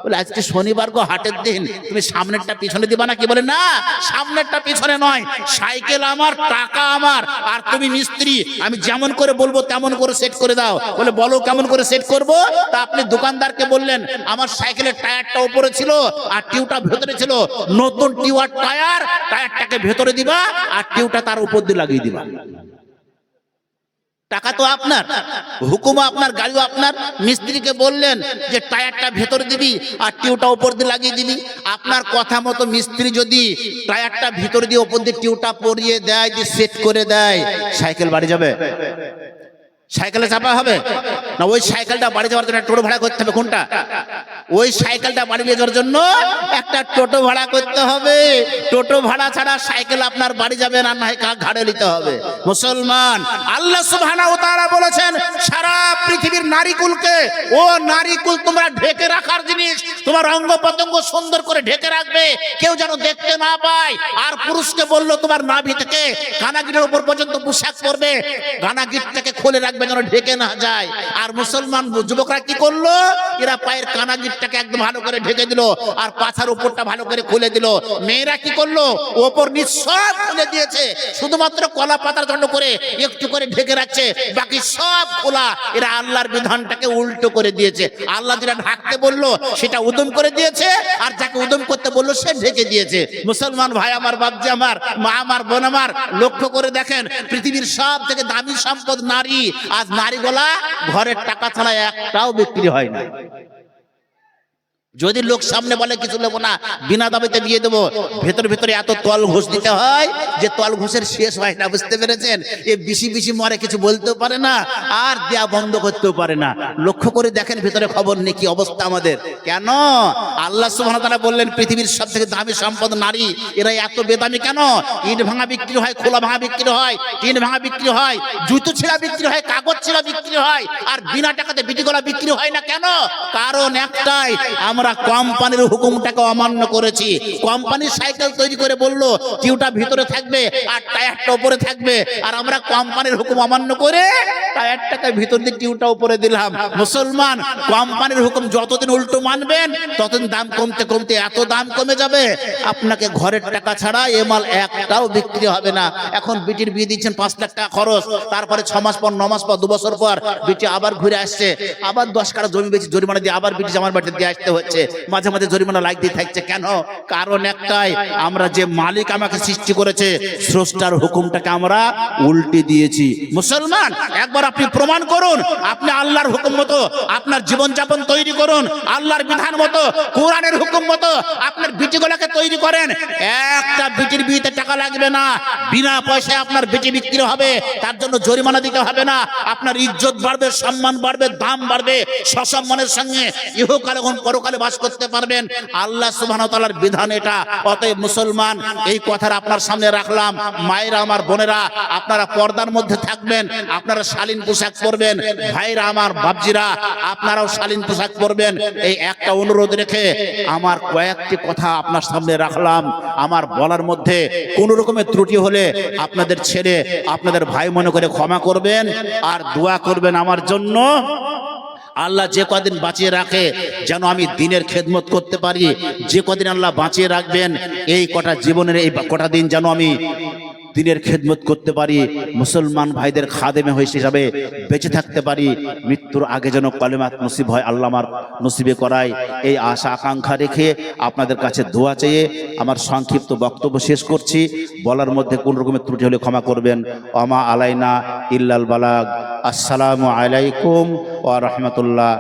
Speaker 1: বলে আজকে শনিবার গো, হাটের দিন, তুমি সামনেরটা পিছনে দিবা না কি? বলে না, সামনেরটা পিছনে নয়, সাইকেল আমার, টাকা আমার, আর তুমি মিস্ত্রি, আমি যেমন করে বলবো তেমন করে সেট করে দাও। বলে বলো কেমন করে সেট করবো? তা আপনি দোকানদারকে বললেন, আমার সাইকেলের টায়ারটা উপরে ছিল আর টিউটা ভেতরে ছিল, নতুন টিউয়ার টায়ার, টায়ারটাকে ভেতরে দিবা আর টিউটা তার উপর দিয়ে লাগিয়ে দিবা। টাকা তো আপনার, হুকুমও আপনার, গাড়িও আপনার। মিস্ত্রিকে বললেন যে টায়ারটা ভেতরে দিবি আর টিউটা উপর দিয়ে লাগিয়ে দিবি। আপনার কথা মতো মিস্ত্রি যদি টায়ারটা ভিতরে দিয়ে উপর দিয়ে টিউটা পরিয়ে দেয়, দিয়ে সেট করে দেয়, সাইকেল বাড়ি যাবে? সাইকেলে চাপা হবে না? ওই সাইকেলটা বাড়ি যাওয়ার জন্য টোটো ভাড়া করতে হবে। কোনটা? ওই সাইকেলটা বাড়ি নিয়ে যাওয়ার জন্য একটা টোটো ভাড়া করতে হবে। টোটো ভাড়া ছাড়া সাইকেল আপনার বাড়ি যাবে না, না ঘাড়ে নিতে হবে। মুসলমান, আল্লাহ সুবহানাহু ওয়া তাআলা বলেছেন, সারা পৃথিবীর নারীকুলকে, ও নারীকুল তোমরা ঢেকে রাখার জিনিস, তোমার অঙ্গ প্রত্যঙ্গ সুন্দর করে ঢেকে রাখবে, কেউ যেন দেখতে না পায়। আর পুরুষকে বললো তোমার নাভি থেকে কানাগিরের উপর পর্যন্ত পোশাক পরবে, কানাগিরটাকে খুলে রাখবে যেন ঢেকে না যায়। আর মুসলমান যুবকরা কি করলো? এরা পায়ের কানাগিরটাকে একদম ভালো করে ঢেকে দিল আর পাছার উপরটা ভালো করে খুলে দিল। মেয়েরা কি করলো? ওপর নিচ সব খুলে দিয়েছে, শুধুমাত্র কলা পাতার জন্য করে একটু করে ঢেকে রাখছে, বাকি সব খোলা। এরা আল্লাহর বিধানটাকে উল্টো করে দিয়েছে। আল্লাহ যেটা ঢাকতে বললো সেটা উদম করে দিয়েছে, আর যাকে উদম করতে বললো সে ঢেকে দিয়েছে। মুসলমান ভাই আমার, বাপজি আমার, মা আমার, বোন আমার, লক্ষ্য করে দেখেন, পৃথিবীর সব থেকে দামি সম্পদ নারী। আজ নারীগুলা ঘরের টাকা ছাড়া একটাও বিক্রি হয় না। যদি লোক সামনে বলে কিছু নেবো না, বিনা দাবিতে দিয়ে দেবো, ভেতর ভেতরে এত তল ঘুষ দিতে হয় যে তল ঘুষের শেষ হয় না। বুঝতে পেরেছেন? এ বেশি বেশি মরে, কিছু বলতেও পারে না আর দেয়া বন্ধ করতেও পারে না। লক্ষ্য করে দেখেন ভেতরে খবর নেই কি অবস্থা আমাদের। কেন? আল্লাহ সুবহানাহু ওয়া তাআলা বললেন পৃথিবীর সব থেকে দামি সম্পদ নারী। এরা এত বেদামি কেন? ইট ভাঙা বিক্রি হয়, খোলা ভাঙা বিক্রি হয়, টিন ভাঙা বিক্রি হয়, জুতো ছেঁড়া বিক্রি হয়, কাগজ ছেঁড়া বিক্রি হয়, আর বিনা টাকাতে বিটি গলা বিক্রি হয় না। কেন? কারণ একটাই, আমরা আমরা কোম্পানির হুকুমটাকে অমান্য করেছি। কোম্পানির সাইকেল তৈরি করে বললো টিউটা ভিতরে থাকবে আর টায়ারটা উপরে থাকবে, আর আমরা কোম্পানির হুকুম অমান্য করে টায়ারটাকে ভিতর দিয়ে টিউটা উপরে দিলাম। মুসলমান, কোম্পানির হুকুম যতদিন উল্টো মানবেন ততদিন দাম কমতে কমতে এত দাম কমে যাবে আপনাকে ঘরের টাকা ছাড়া এ মাল একটাও বিক্রি হবে না। এখন বিটির বিয়ে দিচ্ছেন 5 লাখ টাকা খরচ, তারপরে 6 মাস পর 9 মাস পর 2 বছর পর বিটি আবার ঘুরে আসছে, আবার 10 কাঠা জমি বেশি জরিমানা দিয়ে আবার বিটি আমার বাড়িতে দিয়ে আসতে হচ্ছে, মাঝে মাঝে জরিমানা লাগিয়ে থাকছে। কেন? কারণ একটাই, আমরা যে মালিক আমাকে সৃষ্টি করেছে স্রষ্টার হুকুমটাকে আমরা উল্টে দিয়েছি। মুসলমান, একবার আপনি প্রমাণ করুন, আপনি আল্লাহর হুকুম মতো আপনার জীবন যাপন তৈরি করুন, আল্লাহর বিধান মতো কোরআনের হুকুম মতো আপনার বিটিগুলোকে তৈরি করেন। একটা বিটির বিয়েতে টাকা লাগবে না, বিনা পয়সায় আপনার বিটি বিক্রি হবে, তার জন্য জরিমানা দিতে হবে না। আপনার ইজ্জত বাড়বে, সম্মান বাড়বে, দাম বাড়বে, সসম্মানের সঙ্গে ইহকালে এবং পরকালে বাস করতে পারবেন। আল্লাহ সুবহানাহু ওয়া তাআলার বিধান এটা। অতএব মুসলমান, এই কথাটা আপনার সামনে রাখলাম। মায়েরা আমার, বোনেরা, আপনারা পর্দার মধ্যে থাকবেন, আপনারা শালীন পোশাক পরবেন। ভাইরা আমার, বাপজিরা, আপনারাও শালীন পোশাক পরবেন। এই একটা অনুরোধ রেখে আমার কয়েকটি কথা আপনার সামনে রাখলাম। আমার বলার মধ্যে কোন রকমের ত্রুটি হলে আপনাদের ছেড়ে আপনাদের ভাই মনে করে ক্ষমা করবেন আর দোয়া করবেন আমার জন্য। আল্লাহ যে কদিন বাঁচিয়ে রাখে যেন আমি দিনের খেদমত করতে পারি, যে কদিন আল্লাহ বাঁচিয়ে রাখবেন এই কটা জীবনের এই কটা দিন যেন আমি দিনের খেদমত করতে পারি, মুসলমান ভাইদের খাদেমে হিসাবে বেঁচে থাকতে পারি, মৃত্যুর আগে যেন কলেমাত নসিব হয়, আল্লাহ আমার নসিবে করায়, এই আশা আকাঙ্ক্ষা রেখে আপনাদের কাছে দোয়া চেয়ে আমার সংক্ষিপ্ত বক্তব্য শেষ করছি। বলার মধ্যে কোন রকমের ত্রুটি হলে ক্ষমা করবেন। আমা আলাইনা ইল্লাল বালাগ। আসসালামু আলাইকুম ওয়া রাহমাতুল্লাহ।